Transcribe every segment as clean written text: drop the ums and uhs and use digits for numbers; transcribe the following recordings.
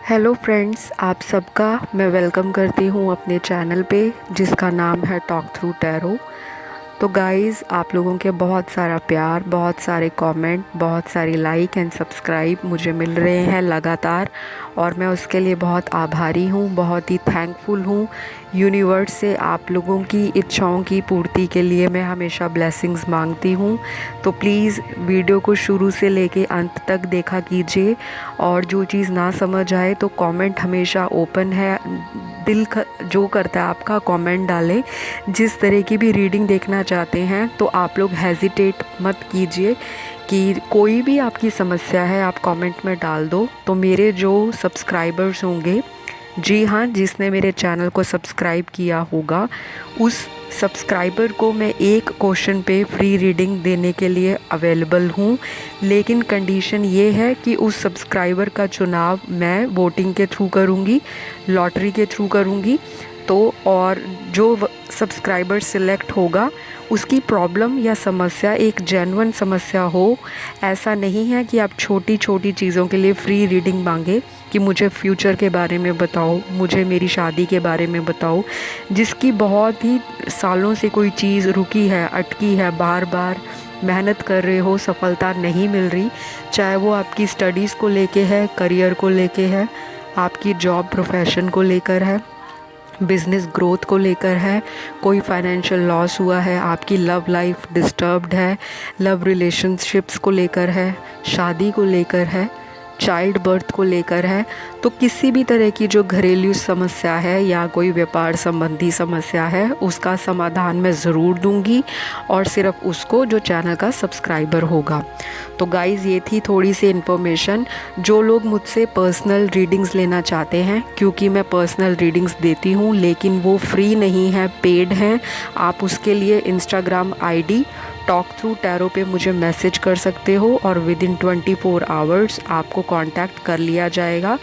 Hello friends, आप सबका मैं वेलकम करती हूँ अपने चैनल पे जिसका नाम है टॉक थ्रू टैरो। तो गाइज़, आप लोगों के बहुत सारा प्यार, बहुत सारे कमेंट, बहुत सारी लाइक एंड सब्सक्राइब मुझे मिल रहे हैं लगातार, और मैं उसके लिए बहुत आभारी हूँ, बहुत ही थैंकफुल हूँ। यूनिवर्स से आप लोगों की इच्छाओं की पूर्ति के लिए मैं हमेशा ब्लेसिंग्स मांगती हूँ। तो प्लीज़ वीडियो को शुरू से लेके अंत तक देखा कीजिए, और जो चीज़ ना समझ आए तो कमेंट हमेशा ओपन है। जो करता है आपका कमेंट डालें। जिस तरह की भी रीडिंग देखना चाहते हैं तो आप लोग हेजिटेट मत कीजिए कि कोई भी आपकी समस्या है आप कमेंट में डाल दो। तो मेरे जो सब्सक्राइबर्स होंगे, जी हाँ, जिसने मेरे चैनल को सब्सक्राइब किया होगा, उस सब्सक्राइबर को मैं एक क्वेश्चन पे फ्री रीडिंग देने के लिए अवेलेबल हूँ। लेकिन कंडीशन ये है कि उस सब्सक्राइबर का चुनाव मैं वोटिंग के थ्रू करूँगी, लॉटरी के थ्रू करूँगी। तो और जो सब्सक्राइबर सिलेक्ट होगा उसकी प्रॉब्लम या समस्या एक जेन्युइन समस्या हो। ऐसा नहीं है कि आप छोटी छोटी चीज़ों के लिए फ्री रीडिंग मांगे कि मुझे फ्यूचर के बारे में बताओ, मुझे मेरी शादी के बारे में बताओ, जिसकी बहुत ही सालों से कोई चीज़ रुकी है, अटकी है, बार बार मेहनत कर रहे हो, सफलता नहीं मिल रही। चाहे वो आपकी स्टडीज़ को लेके है, करियर को लेके है, आपकी जॉब प्रोफेशन को लेकर है, बिज़नेस ग्रोथ को लेकर है, कोई फाइनेंशियल लॉस हुआ है, आपकी लव लाइफ डिस्टर्ब्ड है, लव रिलेशनशिप्स को लेकर है, शादी को लेकर है, चाइल्ड बर्थ को लेकर है। तो किसी भी तरह की जो घरेलू समस्या है या कोई व्यापार संबंधी समस्या है, उसका समाधान मैं ज़रूर दूंगी, और सिर्फ उसको जो चैनल का सब्सक्राइबर होगा। तो गाइज़, ये थी थोड़ी सी इन्फॉर्मेशन। जो लोग मुझसे पर्सनल रीडिंग्स लेना चाहते हैं, क्योंकि मैं पर्सनल रीडिंग्स देती हूँ लेकिन वो फ्री नहीं है, पेड हैं, आप उसके लिए Instagram ID talk through tarot पे मुझे मैसेज कर सकते हो, और विद इन 24 आवर्स आपको कांटेक्ट कर लिया जाएगा।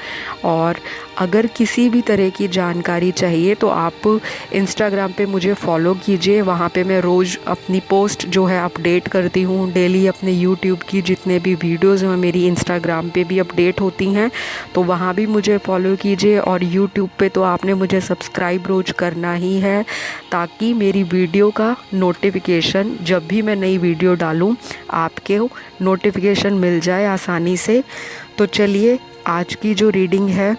और अगर किसी भी तरह की जानकारी चाहिए तो आप इंस्टाग्राम पे मुझे फॉलो कीजिए। वहाँ पे मैं रोज़ अपनी पोस्ट जो है अपडेट करती हूँ। डेली अपने यूट्यूब की जितने भी वीडियोज़ हैं मेरी इंस्टाग्राम पे भी अपडेट होती हैं, तो वहाँ भी मुझे फॉलो कीजिए। और यूट्यूब पे तो आपने मुझे सब्सक्राइब रोज़ करना ही है, ताकि मेरी वीडियो का नोटिफिकेशन जब भी मैं नई वीडियो डालूं आपके नोटिफिकेशन मिल जाए आसानी से। तो चलिए, आज की जो रीडिंग है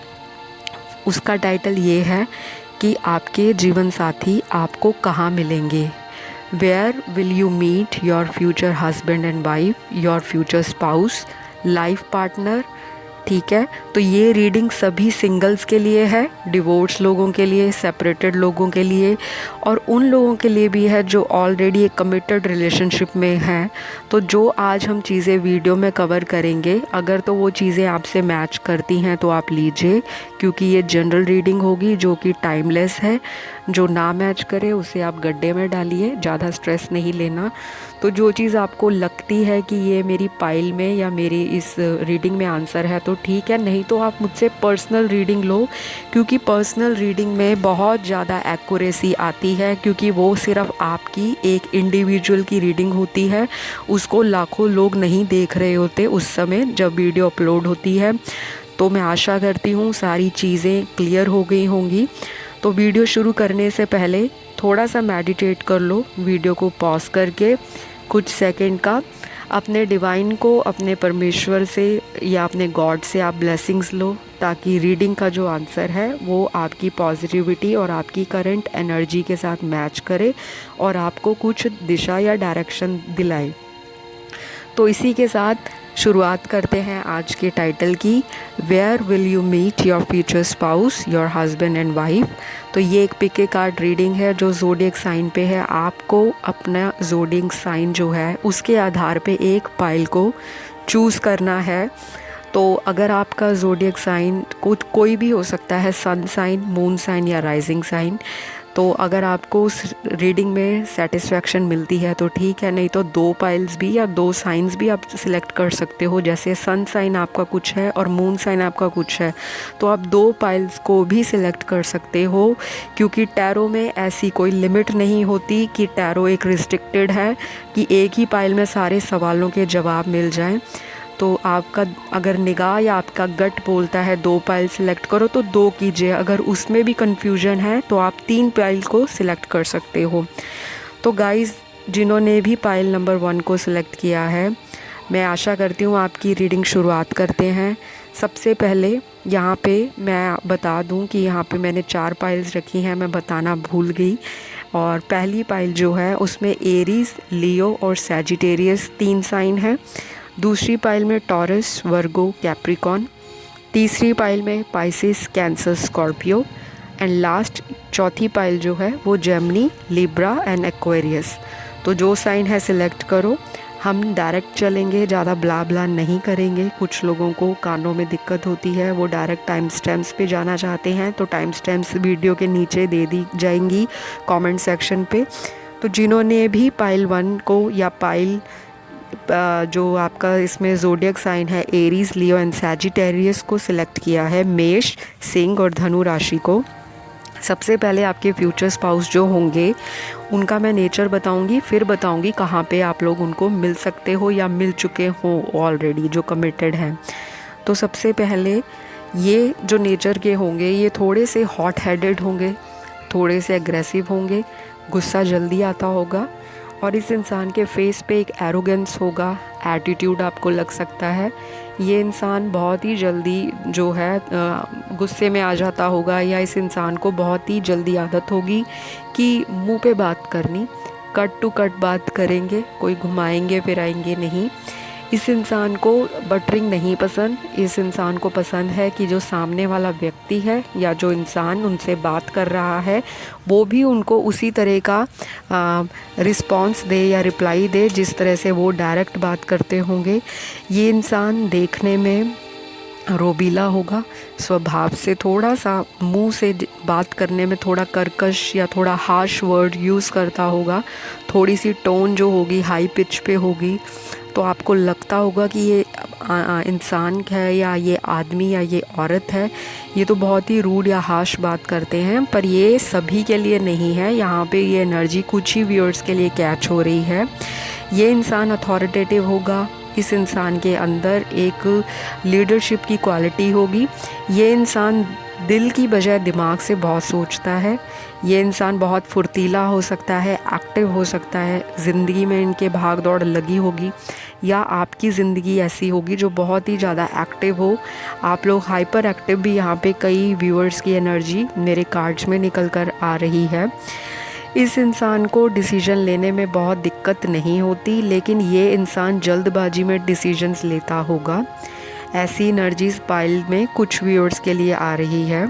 उसका टाइटल ये है कि आपके जीवन साथी आपको कहाँ मिलेंगे। Where will you meet your future husband and wife, your future spouse, life partner. ठीक है, तो ये रीडिंग सभी सिंगल्स के लिए है, डिवोर्स लोगों के लिए, सेपरेटेड लोगों के लिए, और उन लोगों के लिए भी है जो ऑलरेडी एक कमिटेड रिलेशनशिप में हैं। तो जो आज हम चीज़ें वीडियो में कवर करेंगे, अगर तो वो चीज़ें आपसे मैच करती हैं तो आप लीजिए, क्योंकि ये जनरल रीडिंग होगी जो कि टाइमलेस है। जो ना मैच करे उसे आप गड्ढे में डालिए, ज़्यादा स्ट्रेस नहीं लेना। तो जो चीज़ आपको लगती है कि ये मेरी पाइल में या मेरी इस रीडिंग में आंसर है तो ठीक है, नहीं तो आप मुझसे पर्सनल रीडिंग लो, क्योंकि पर्सनल रीडिंग में बहुत ज़्यादा एक्यूरेसी आती है, क्योंकि वो सिर्फ आपकी एक इंडिविजुअल की रीडिंग होती है, उसको लाखों लोग नहीं देख रहे होते उस समय जब वीडियो अपलोड होती है। तो मैं आशा करती हूँ सारी चीज़ें क्लियर हो गई होंगी। तो वीडियो शुरू करने से पहले थोड़ा सा मेडिटेट कर लो, वीडियो को पॉज करके कुछ सेकंड का। अपने डिवाइन को, अपने परमेश्वर से या अपने गॉड से आप ब्लेसिंग्स लो, ताकि रीडिंग का जो आंसर है वो आपकी पॉजिटिविटी और आपकी करंट एनर्जी के साथ मैच करे और आपको कुछ दिशा या डायरेक्शन दिलाए। तो इसी के साथ शुरुआत करते हैं आज के टाइटल की, where will you meet your future spouse, your husband and wife. तो ये एक पिक ए कार्ड रीडिंग है जो ज़ोडिएक साइन पे है। आपको अपना ज़ोडिएक साइन जो है उसके आधार पे एक पाइल को चूज़ करना है। तो अगर आपका ज़ोडिएक साइन कोई भी हो सकता है, सन साइन, मून साइन या राइजिंग साइन, तो अगर आपको उस रीडिंग में सेटिस्फैक्शन मिलती है तो ठीक है, नहीं तो 2 पाइल्स भी या 2 साइंस भी आप सिलेक्ट कर सकते हो। जैसे सन साइन आपका कुछ है और मून साइन आपका कुछ है, तो आप 2 पाइल्स को भी सिलेक्ट कर सकते हो, क्योंकि टैरो में ऐसी कोई लिमिट नहीं होती कि टैरो एक रिस्ट्रिक्टेड है कि एक ही पाइल में सारे सवालों के जवाब मिल जाएं। तो आपका अगर निगाह या आपका गट बोलता है 2 पाइल सिलेक्ट करो तो 2 कीजिए। अगर उसमें भी कन्फ्यूजन है तो आप 3 पाइल को सिलेक्ट कर सकते हो। तो गाइज़, जिन्होंने भी पाइल नंबर 1 को सिलेक्ट किया है, मैं आशा करती हूँ आपकी रीडिंग शुरुआत करते हैं। सबसे पहले यहाँ पे मैं बता दूँ कि यहाँ पे मैंने 4 पाइल्स रखी हैं, मैं बताना भूल गई। और पहली पाइल जो है उसमें एरीज, लियो और सैजिटेरियस 3 साइन है। दूसरी पाइल में टॉरस, वर्गो, कैप्रिकॉन। तीसरी पाइल में Pisces, cancer, Scorpio. And last चौथी पाइल जो है वो जेमिनी, लिब्रा एंड एक्वेरियस। तो जो साइन है सिलेक्ट करो। हम डायरेक्ट चलेंगे, ज़्यादा ब्ला ब्ला नहीं करेंगे। कुछ लोगों को कानों में दिक्कत होती है, वो डायरेक्ट टाइम स्टैम्प्स पे जाना चाहते हैं, तो टाइम स्टैम्प्स वीडियो के नीचे दे दी जाएंगी कमेंट सेक्शन पे। तो जिन्होंने भी पाइल 1 को या पाइल जो आपका इसमें ज़ोडिएक साइन है एरीज, लियो एंड सैजिटेरियस को सिलेक्ट किया है, मेष, सिंह और धनु राशि को, सबसे पहले आपके फ्यूचर स्पाउस जो होंगे उनका मैं नेचर बताऊंगी, फिर बताऊंगी कहाँ पे आप लोग उनको मिल सकते हो या मिल चुके हो ऑलरेडी जो कमिटेड हैं। तो सबसे पहले ये जो नेचर के होंगे ये थोड़े से हॉट हेडेड होंगे, थोड़े से एग्रेसिव होंगे, गुस्सा जल्दी आता होगा और इस इंसान के फेस पे एक एरोगेंस होगा, एटीट्यूड आपको लग सकता है। ये इंसान बहुत ही जल्दी जो है गुस्से में आ जाता होगा, या इस इंसान को बहुत ही जल्दी आदत होगी कि मुंह पे बात करनी, कट टू कट बात करेंगे, कोई घुमाएंगे फिराएंगे नहीं। इस इंसान को बटरिंग नहीं पसंद। इस इंसान को पसंद है कि जो सामने वाला व्यक्ति है या जो इंसान उनसे बात कर रहा है वो भी उनको उसी तरह का रिस्पॉन्स दे या रिप्लाई दे जिस तरह से वो डायरेक्ट बात करते होंगे। ये इंसान देखने में रोबीला होगा, स्वभाव से थोड़ा सा मुंह से बात करने में थोड़ा कर्कश या थोड़ा हार्श वर्ड यूज़ करता होगा, थोड़ी सी टोन जो होगी हाई पिच पे होगी। तो आपको लगता होगा कि ये इंसान है या ये आदमी या ये औरत है, ये तो बहुत ही रूड या हार्श बात करते हैं, पर ये सभी के लिए नहीं है। यहाँ पे ये एनर्जी कुछ ही व्यूअर्स के लिए कैच हो रही है। ये इंसान अथॉरिटेटिव होगा, इस इंसान के अंदर एक लीडरशिप की क्वालिटी होगी। ये इंसान दिल की बजाय दिमाग से बहुत सोचता है। ये इंसान बहुत फुर्तीला हो सकता है, एक्टिव हो सकता है, ज़िंदगी में इनके भाग दौड़ लगी होगी, या आपकी ज़िंदगी ऐसी होगी जो बहुत ही ज़्यादा एक्टिव हो। आप लोग हाइपर एक्टिव भी यहाँ पे कई व्यूअर्स की एनर्जी मेरे कार्ड्स में निकल कर आ रही है। इस इंसान को डिसीजन लेने में बहुत दिक्कत नहीं होती, लेकिन ये इंसान जल्दबाजी में डिसीजंस लेता होगा। ऐसी एनर्जीज पाइल में कुछ व्यूअर्स के लिए आ रही है।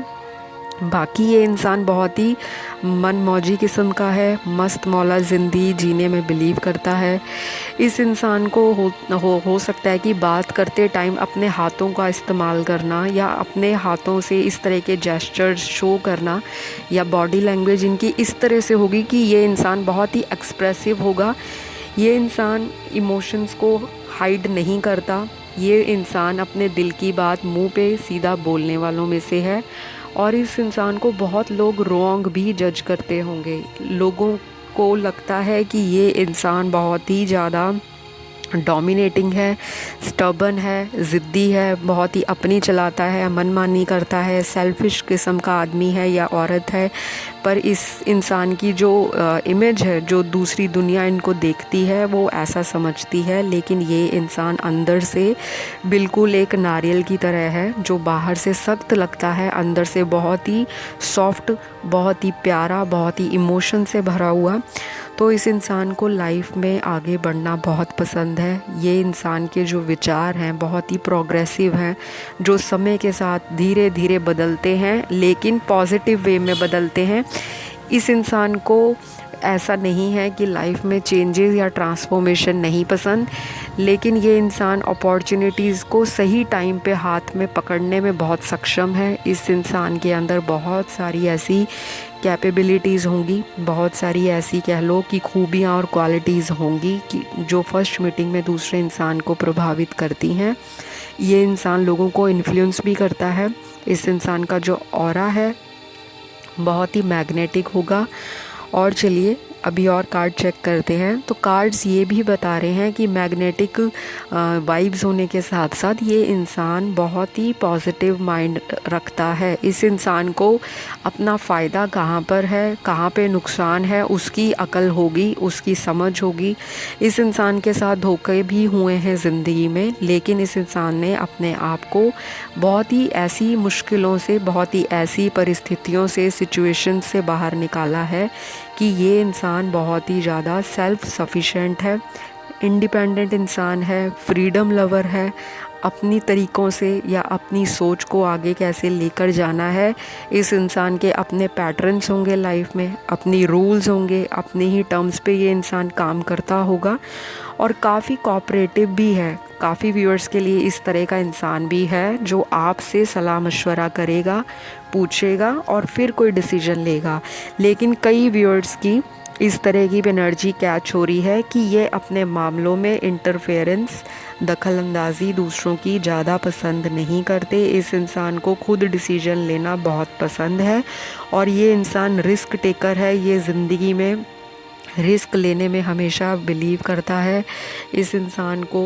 बाकी ये इंसान बहुत ही मनमौजी किस्म का है, मस्त मौला ज़िंदगी जीने में बिलीव करता है। इस इंसान को हो सकता है कि बात करते टाइम अपने हाथों का इस्तेमाल करना या अपने हाथों से इस तरह के जेस्चर्स शो करना या बॉडी लैंग्वेज इनकी इस तरह से होगी कि ये इंसान बहुत ही एक्सप्रेसिव होगा। ये इंसान इमोशंस को हाइड नहीं करता। ये इंसान अपने दिल की बात मुंह पे सीधा बोलने वालों में से है। और इस इंसान को बहुत लोग रॉन्ग भी जज करते होंगे। लोगों को लगता है कि ये इंसान बहुत ही ज़्यादा डोमिनेटिंग है, स्टबर्न है, ज़िद्दी है, बहुत ही अपनी चलाता है, मनमानी करता है, सेल्फिश किस्म का आदमी है या औरत है। पर इस इंसान की जो इमेज है, जो दूसरी दुनिया इनको देखती है, वो ऐसा समझती है। लेकिन ये इंसान अंदर से बिल्कुल एक नारियल की तरह है, जो बाहर से सख्त लगता है, अंदर से बहुत ही सॉफ्ट, बहुत ही प्यारा, बहुत ही इमोशन से भरा हुआ। तो इस इंसान को लाइफ में आगे बढ़ना बहुत पसंद है। ये इंसान के जो विचार हैं बहुत ही प्रोग्रेसिव हैं, जो समय के साथ धीरे धीरे बदलते हैं, लेकिन पॉजिटिव वे में बदलते हैं। इस इंसान को ऐसा नहीं है कि लाइफ में चेंजेस या ट्रांसफॉर्मेशन नहीं पसंद, लेकिन ये इंसान अपॉर्चुनिटीज़ को सही टाइम पे हाथ में पकड़ने में बहुत सक्षम है। इस इंसान के अंदर बहुत सारी ऐसी कैपेबिलिटीज़ होंगी, बहुत सारी ऐसी कह लो कि खूबियाँ और क्वालिटीज़ होंगी कि जो फर्स्ट मीटिंग में दूसरे इंसान को प्रभावित करती हैं। ये इंसान लोगों को इन्फ्लुएंस भी करता है। इस इंसान का जो ऑरा है बहुत ही मैग्नेटिक होगा। और चलिए अभी और कार्ड चेक करते हैं। तो कार्ड्स ये भी बता रहे हैं कि मैग्नेटिक वाइब्स होने के साथ साथ ये इंसान बहुत ही पॉजिटिव माइंड रखता है। इस इंसान को अपना फ़ायदा कहाँ पर है, कहाँ पे नुकसान है, उसकी अकल होगी, उसकी समझ होगी। इस इंसान के साथ धोखे भी हुए हैं ज़िंदगी में, लेकिन इस इंसान ने अपने आप को बहुत ही ऐसी मुश्किलों से, बहुत ही ऐसी परिस्थितियों से, सिचुएशन से बाहर निकाला है कि ये इंसान बहुत ही ज़्यादा सेल्फ सफिशेंट है, इंडिपेंडेंट इंसान है, फ्रीडम लवर है। अपनी तरीक़ों से या अपनी सोच को आगे कैसे लेकर जाना है, इस इंसान के अपने पैटर्न्स होंगे लाइफ में, अपनी रूल्स होंगे, अपने ही टर्म्स पे ये इंसान काम करता होगा और काफ़ी कोऑपरेटिव भी है। काफ़ी व्यूअर्स के लिए इस तरह का इंसान भी है जो आपसे सलाह मशवरा करेगा, पूछेगा और फिर कोई डिसीजन लेगा। लेकिन कई व्यूअर्स की इस तरह की एनर्जी कैच हो रही है कि ये अपने मामलों में इंटरफेरेंस, दखल अंदाज़ी दूसरों की ज़्यादा पसंद नहीं करते। इस इंसान को खुद डिसीजन लेना बहुत पसंद है और ये इंसान रिस्क टेकर है। ये ज़िंदगी में रिस्क लेने में हमेशा बिलीव करता है। इस इंसान को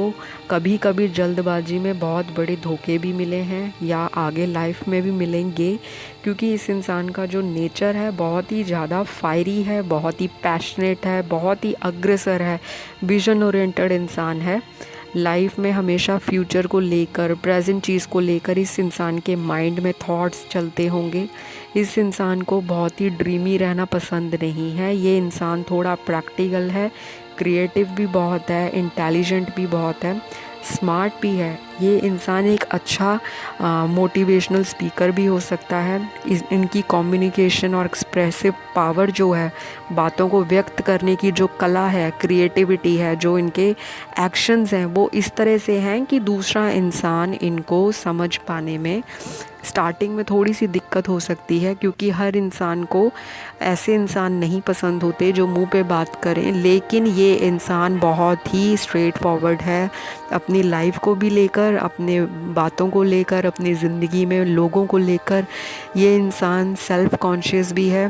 कभी कभी जल्दबाजी में बहुत बड़े धोखे भी मिले हैं या आगे लाइफ में भी मिलेंगे, क्योंकि इस इंसान का जो नेचर है बहुत ही ज़्यादा फायरी है, बहुत ही पैशनेट है, बहुत ही अग्रेसर है, विजन ओरिएंटेड इंसान है। लाइफ में हमेशा फ्यूचर को लेकर, प्रेजेंट चीज़ को लेकर इस इंसान के माइंड में थॉट्स चलते होंगे। इस इंसान को बहुत ही ड्रीमी रहना पसंद नहीं है। ये इंसान थोड़ा प्रैक्टिकल है, क्रिएटिव भी बहुत है, इंटेलिजेंट भी बहुत है, स्मार्ट भी है। ये इंसान एक अच्छा मोटिवेशनल स्पीकर भी हो सकता है। इनकी कम्युनिकेशन और एक्सप्रेसिव पावर जो है, बातों को व्यक्त करने की जो कला है, क्रिएटिविटी है, जो इनके एक्शंस हैं वो इस तरह से हैं कि दूसरा इंसान इनको समझ पाने में स्टार्टिंग में थोड़ी सी दिक्कत हो सकती है, क्योंकि हर इंसान को ऐसे इंसान नहीं पसंद होते जो मुंह पे बात करें। लेकिन ये इंसान बहुत ही स्ट्रेट फॉरवर्ड है अपनी लाइफ को भी लेकर, अपने बातों को लेकर, अपनी ज़िंदगी में लोगों को लेकर। ये इंसान सेल्फ कॉन्शियस भी है।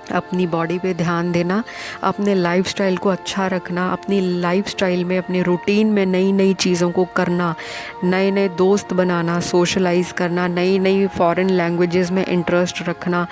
अपनी बॉडी पे ध्यान देना, अपने लाइफस्टाइल को अच्छा रखना, अपनी लाइफस्टाइल में, अपने रूटीन में नई नई चीज़ों को करना, नए नए दोस्त बनाना, सोशलाइज करना, नई नई फॉरेन लैंग्वेजेस में इंटरेस्ट रखना,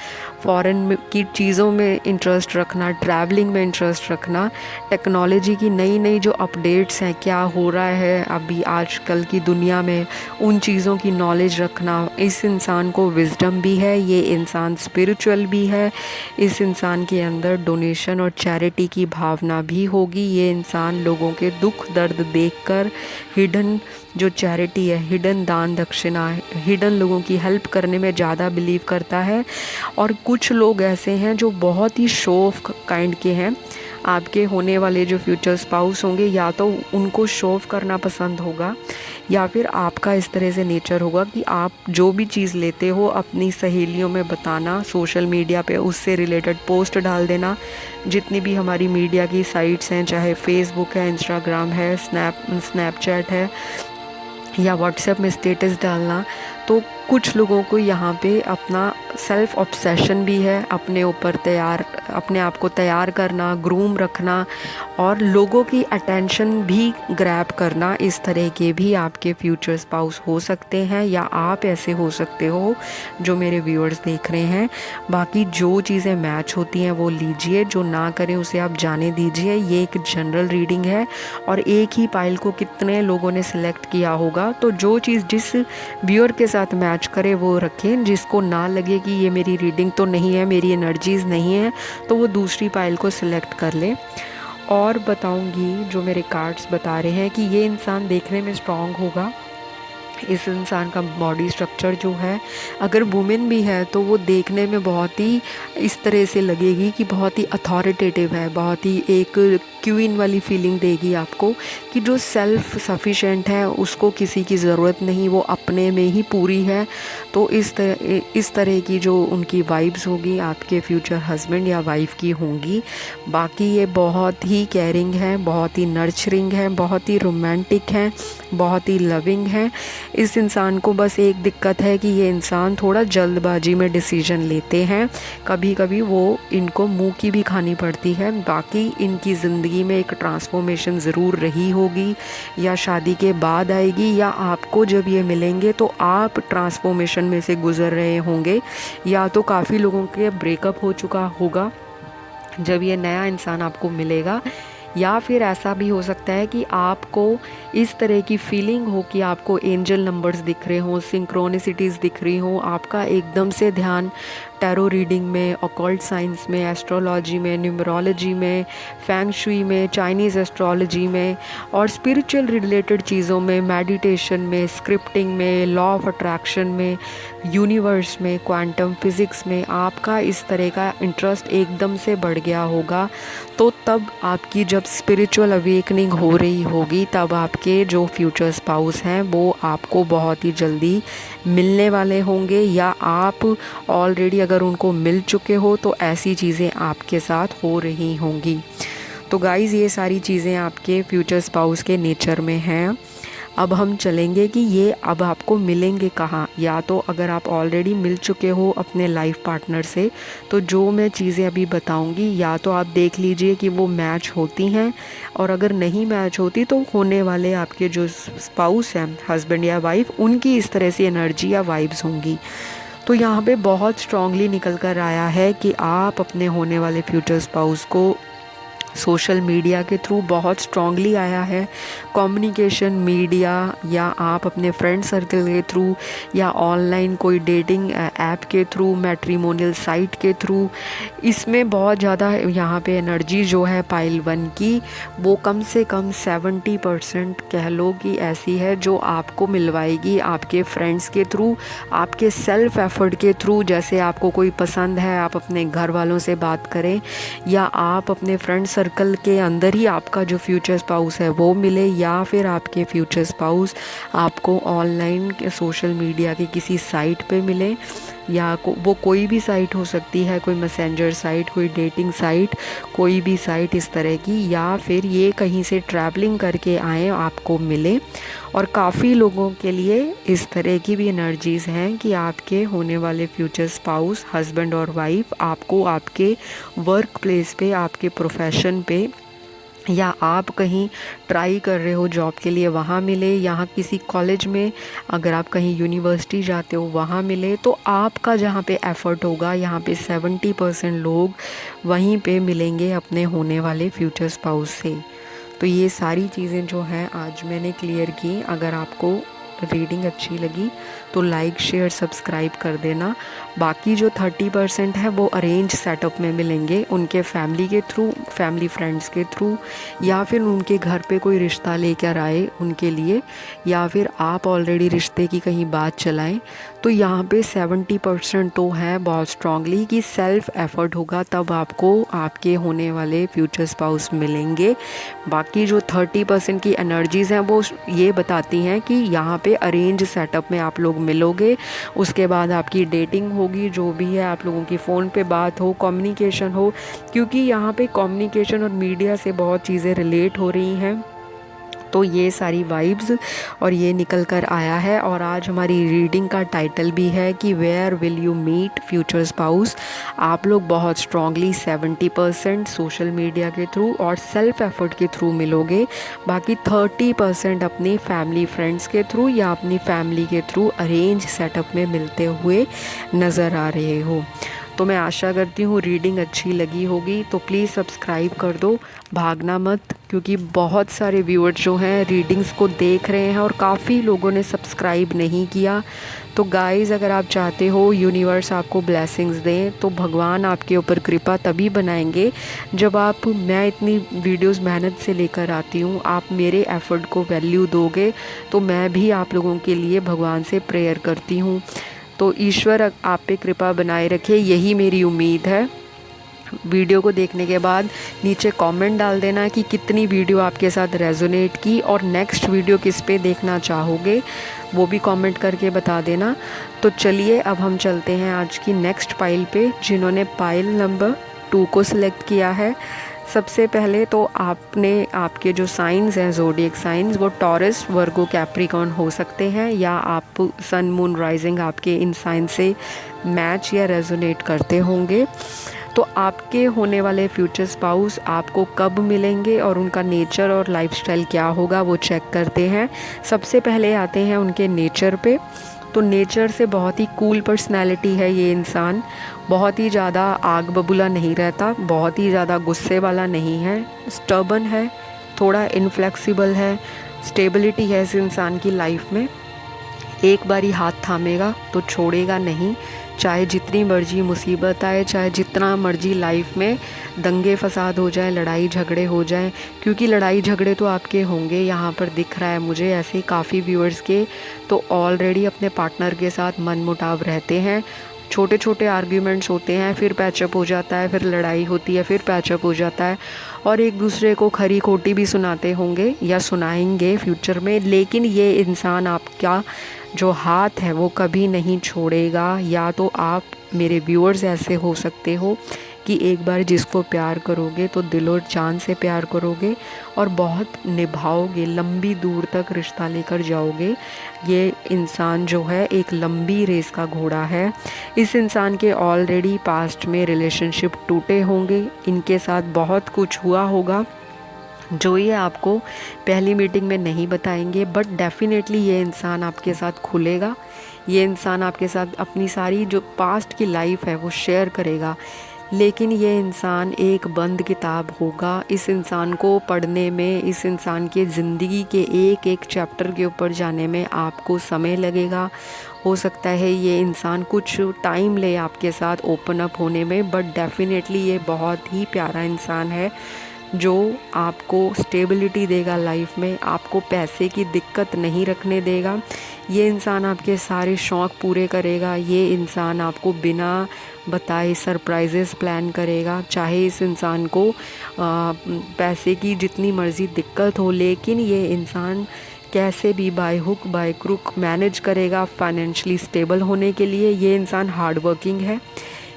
फॉरेन की चीज़ों में इंटरेस्ट रखना, ट्रैवलिंग में इंटरेस्ट रखना, टेक्नोलॉजी की नई नई जो अपडेट्स हैं, क्या हो रहा है अभी आजकल की दुनिया में, उन चीज़ों की नॉलेज रखना। इस इंसान को विजडम भी है, ये इंसान स्पिरिचुअल भी है। इस इंसान के अंदर डोनेशन और चैरिटी की भावना भी होगी। ये इंसान लोगों के दुख दर्द देखकर हिडन जो चैरिटी है, हिडन दान दक्षिणा, हिडन लोगों की हेल्प करने में ज़्यादा बिलीव करता है। और कुछ लोग ऐसे हैं जो बहुत ही शो ऑफ काइंड के हैं। आपके होने वाले जो फ्यूचर स्पाउस होंगे, या तो उनको शो ऑफ करना पसंद होगा या फिर आपका इस तरह से नेचर होगा कि आप जो भी चीज़ लेते हो अपनी सहेलियों में बताना, सोशल मीडिया पे उससे रिलेटेड पोस्ट डाल देना। जितनी भी हमारी मीडिया की साइट्स हैं, चाहे फेसबुक है, इंस्टाग्राम है, स्नैपचैट है या व्हाट्सएप में स्टेटस डालना। तो कुछ लोगों को यहाँ पे अपना सेल्फ ऑब्सेशन भी है, अपने आप को तैयार करना, ग्रूम रखना और लोगों की अटेंशन भी ग्रैब करना। इस तरह के भी आपके फ्यूचर स्पाउस हो सकते हैं या आप ऐसे हो सकते हो जो मेरे व्यूअर्स देख रहे हैं। बाकी जो चीज़ें मैच होती हैं वो लीजिए, जो ना करें उसे आप जाने दीजिए। ये एक जनरल रीडिंग है और एक ही पाइल को कितने लोगों ने सिलेक्ट किया होगा, तो जो चीज़ जिस व्यूअर के साथ मैच करे वो रखें। जिसको ना लगे कि ये मेरी रीडिंग तो नहीं है, मेरी एनर्जीज़ नहीं है, तो वो दूसरी पाइल को सिलेक्ट कर ले। और बताऊंगी जो मेरे कार्ड्स बता रहे हैं कि ये इंसान देखने में स्ट्रांग होगा। इस इंसान का बॉडी स्ट्रक्चर जो है, अगर वुमेन भी है तो वो देखने में बहुत ही इस तरह से लगेगी कि बहुत ही अथॉरिटेटिव है, बहुत ही एक क्वीन वाली फीलिंग देगी आपको कि जो सेल्फ सफिशेंट है उसको किसी की ज़रूरत नहीं, वो अपने में ही पूरी है। तो इस तरह की जो उनकी वाइब्स होगी आपके फ्यूचर हस्बैंड या वाइफ की होंगी। बाकी ये बहुत ही केयरिंग है, बहुत ही नर्चरिंग है, बहुत ही रोमांटिक है, बहुत ही लविंग है। इस इंसान को बस एक दिक्कत है कि ये इंसान थोड़ा जल्दबाजी में डिसीजन लेते हैं, कभी कभी वो इनको मुंह की भी खानी पड़ती है। बाकी इनकी ज़िंदगी में एक ट्रांसफॉर्मेशन ज़रूर रही होगी, या शादी के बाद आएगी, या आपको जब ये मिलेंगे तो आप ट्रांसफॉर्मेशन में से गुज़र रहे होंगे, या तो काफ़ी लोगों के ब्रेकअप हो चुका होगा जब ये नया इंसान आपको मिलेगा, या फिर ऐसा भी हो सकता है कि आपको इस तरह की फीलिंग हो कि आपको एंजल नंबर्स दिख रहे हों, सिंक्रोनिसिटीज़ दिख रही हों, आपका एकदम से ध्यान टैरो रीडिंग में, ऑकल्ट साइंस में, एस्ट्रोलॉजी में, न्यूमरोलॉजी में, फैंग शुई में, चाइनीज़ एस्ट्रोलॉजी में और स्पिरिचुअल रिलेटेड चीज़ों में, मेडिटेशन में, स्क्रिप्टिंग में, लॉ ऑफ अट्रैक्शन में, यूनिवर्स में, क्वांटम फिज़िक्स में आपका इस तरह का इंटरेस्ट एकदम से बढ़ गया होगा। तो तब आपकी जब स्पिरिचुअल अवेकनिंग हो रही होगी, तब आपके जो फ्यूचर स्पाउस हैं वो आपको बहुत ही जल्दी मिलने वाले होंगे, या आप ऑलरेडी अगर उनको मिल चुके हो तो ऐसी चीज़ें आपके साथ हो रही होंगी। तो गाइज़ ये सारी चीज़ें आपके फ्यूचर स्पाउस के नेचर में हैं। अब हम चलेंगे कि ये अब आपको मिलेंगे कहाँ। या तो अगर आप ऑलरेडी मिल चुके हो अपने लाइफ पार्टनर से, तो जो मैं चीज़ें अभी बताऊंगी या तो आप देख लीजिए कि वो मैच होती हैं, और अगर नहीं मैच होती तो होने वाले आपके जो स्पाउस हैं, हस्बैंड या वाइफ, उनकी इस तरह से एनर्जी या वाइब्स होंगी। तो यहाँ पे बहुत स्ट्रांगली निकल कर आया है कि आप अपने होने वाले फ्यूचर स्पाउस को सोशल मीडिया के थ्रू बहुत स्ट्रांगली आया है, कम्युनिकेशन मीडिया, या आप अपने फ्रेंड सर्कल के थ्रू, या ऑनलाइन कोई डेटिंग ऐप के थ्रू, मैट्रिमोनियल साइट के थ्रू, इसमें बहुत ज़्यादा यहाँ पे एनर्जी जो है पाइल 1 की, वो कम से कम 70% कह लो कि ऐसी है जो आपको मिलवाएगी आपके फ्रेंड्स के थ्रू, आपके सेल्फ एफर्ट के थ्रू। जैसे आपको कोई पसंद है, आप अपने घर वालों से बात करें, या आप अपने फ्रेंड सर्कल के अंदर ही आपका जो फ्यूचर स्पाउस है वो मिले, या फिर आपके फ्यूचर स्पाउस आपको ऑनलाइन सोशल मीडिया की किसी साइट पे मिले, या वो कोई भी साइट हो सकती है, कोई मैसेंजर साइट, कोई डेटिंग साइट, कोई भी साइट इस तरह की, या फिर ये कहीं से ट्रैवलिंग करके आए आपको मिले। और काफ़ी लोगों के लिए इस तरह की भी एनर्जीज़ हैं कि आपके होने वाले फ्यूचर स्पाउस, हस्बैंड और वाइफ, आपको आपके वर्क प्लेस पे, आपके प्रोफेशन पे, या आप कहीं ट्राई कर रहे हो जॉब के लिए वहाँ मिले, यहाँ किसी कॉलेज में अगर आप कहीं यूनिवर्सिटी जाते हो वहाँ मिले, तो आपका जहाँ पे एफ़र्ट होगा, यहाँ पे 70% लोग वहीं पे मिलेंगे अपने होने वाले फ्यूचर स्पाउस से। तो ये सारी चीज़ें जो हैं आज मैंने क्लियर की। अगर आपको रीडिंग अच्छी लगी तो लाइक, शेयर, सब्सक्राइब कर देना। बाकी जो 30% है वो अरेंज सेटअप में मिलेंगे, उनके फैमिली के थ्रू, फैमिली फ्रेंड्स के थ्रू, या फिर उनके घर पे कोई रिश्ता लेकर आए उनके लिए, या फिर आप ऑलरेडी रिश्ते की कहीं बात चलाएं। तो यहाँ पे 70% तो है बहुत स्ट्रांगली कि सेल्फ एफर्ट होगा तब आपको आपके होने वाले फ्यूचर स्पाउस मिलेंगे। बाकी जो 30% की एनर्जीज़ हैं वो ये बताती हैं कि यहाँ पे अरेंज सेटअप में आप लोग मिलोगे, उसके बाद आपकी डेटिंग होगी, जो भी है आप लोगों की फ़ोन पे बात हो, कम्युनिकेशन हो, क्योंकि यहाँ पे कम्युनिकेशन और मीडिया से बहुत चीज़ें रिलेट हो रही हैं। तो ये सारी वाइब्स और ये निकल कर आया है। और आज हमारी रीडिंग का टाइटल भी है कि where will you meet future spouse. आप लोग बहुत स्ट्रांगली 70% सोशल मीडिया के थ्रू और सेल्फ एफर्ट के थ्रू मिलोगे, बाकी 30% अपनी फैमिली फ्रेंड्स के थ्रू या अपनी फैमिली के थ्रू अरेंज सेटअप में मिलते हुए नज़र आ रहे हो। तो मैं आशा करती हूँ रीडिंग अच्छी लगी होगी, तो प्लीज़ सब्सक्राइब कर दो, भागना मत, क्योंकि बहुत सारे व्यूअर्स जो हैं रीडिंग्स को देख रहे हैं और काफ़ी लोगों ने सब्सक्राइब नहीं किया। तो गाइज़, अगर आप चाहते हो यूनिवर्स आपको ब्लेसिंग्स दें, तो भगवान आपके ऊपर कृपा तभी बनाएंगे जब मैं इतनी वीडियोस मेहनत से लेकर आती हूँ, आप मेरे एफ़र्ट को वैल्यू दोगे, तो मैं भी आप लोगों के लिए भगवान से प्रेयर करती हूँ। तो ईश्वर आप पे कृपा बनाए रखे, यही मेरी उम्मीद है। वीडियो को देखने के बाद नीचे कमेंट डाल देना कि कितनी वीडियो आपके साथ रेजोनेट की और नेक्स्ट वीडियो किस पे देखना चाहोगे, वो भी कमेंट करके बता देना। तो चलिए अब हम चलते हैं आज की नेक्स्ट पाइल पे, जिन्होंने पाइल नंबर 2 को सिलेक्ट किया है। सबसे पहले तो आपके जो साइंस हैं ज़ोडिएक साइंस, वो टॉरस, वर्गो, कैप्रिकॉर्न हो सकते हैं, या आप सन मून राइजिंग आपके इन साइन से मैच या रेजोनेट करते होंगे। तो आपके होने वाले फ्यूचर स्पाउस आपको कब मिलेंगे और उनका नेचर और लाइफस्टाइल क्या होगा, वो चेक करते हैं। सबसे पहले आते हैं उनके नेचर पे। तो नेचर से बहुत ही कूल पर्सनैलिटी है ये इंसान, बहुत ही ज़्यादा आग बबूला नहीं रहता, बहुत ही ज़्यादा गुस्से वाला नहीं है, स्टर्बन है, थोड़ा इनफ्लेक्सिबल है, स्टेबिलिटी है इस इंसान की लाइफ में। एक बारी हाथ थामेगा तो छोड़ेगा नहीं, चाहे जितनी मर्जी मुसीबत आए, चाहे जितना मर्जी लाइफ में दंगे फसाद हो जाए, लड़ाई झगड़े हो जाएं, क्योंकि लड़ाई झगड़े तो आपके होंगे, यहाँ पर दिख रहा है मुझे ऐसे काफ़ी व्यूअर्स के तो ऑलरेडी अपने पार्टनर के साथ मनमुटाव रहते हैं। छोटे छोटे आर्ग्यूमेंट्स होते हैं, फिर पैचअप हो जाता है, फिर लड़ाई होती है, फिर पैचअप हो जाता है, और एक दूसरे को खरी खोटी भी सुनाते होंगे या सुनाएंगे फ्यूचर में। लेकिन ये इंसान आपका जो हाथ है वो कभी नहीं छोड़ेगा। या तो आप मेरे व्यूअर्स ऐसे हो सकते हो कि एक बार जिसको प्यार करोगे तो दिल और जान से प्यार करोगे और बहुत निभाओगे, लंबी दूर तक रिश्ता लेकर जाओगे। ये इंसान जो है एक लंबी रेस का घोड़ा है। इस इंसान के ऑलरेडी पास्ट में रिलेशनशिप टूटे होंगे, इनके साथ बहुत कुछ हुआ होगा जो ये आपको पहली मीटिंग में नहीं बताएंगे, बट डेफिनेटली ये इंसान आपके साथ खुलेगा। ये इंसान आपके साथ अपनी सारी जो पास्ट की लाइफ है वो शेयर करेगा। लेकिन ये इंसान एक बंद किताब होगा। इस इंसान को पढ़ने में, इस इंसान के ज़िंदगी के एक एक चैप्टर के ऊपर जाने में आपको समय लगेगा। हो सकता है ये इंसान कुछ टाइम ले आपके साथ ओपन अप होने में, बट डेफिनेटली ये बहुत ही प्यारा इंसान है जो आपको स्टेबिलिटी देगा लाइफ में, आपको पैसे की दिक्कत नहीं रखने देगा। ये इंसान आपके सारे शौक़ पूरे करेगा। ये इंसान आपको बिना बताए सरप्राइजेस प्लान करेगा। चाहे इस इंसान को पैसे की जितनी मर्ज़ी दिक्कत हो, लेकिन ये इंसान कैसे भी by hook by crook manage करेगा फाइनेंशियली स्टेबल होने के लिए। ये इंसान हार्ड वर्किंग है,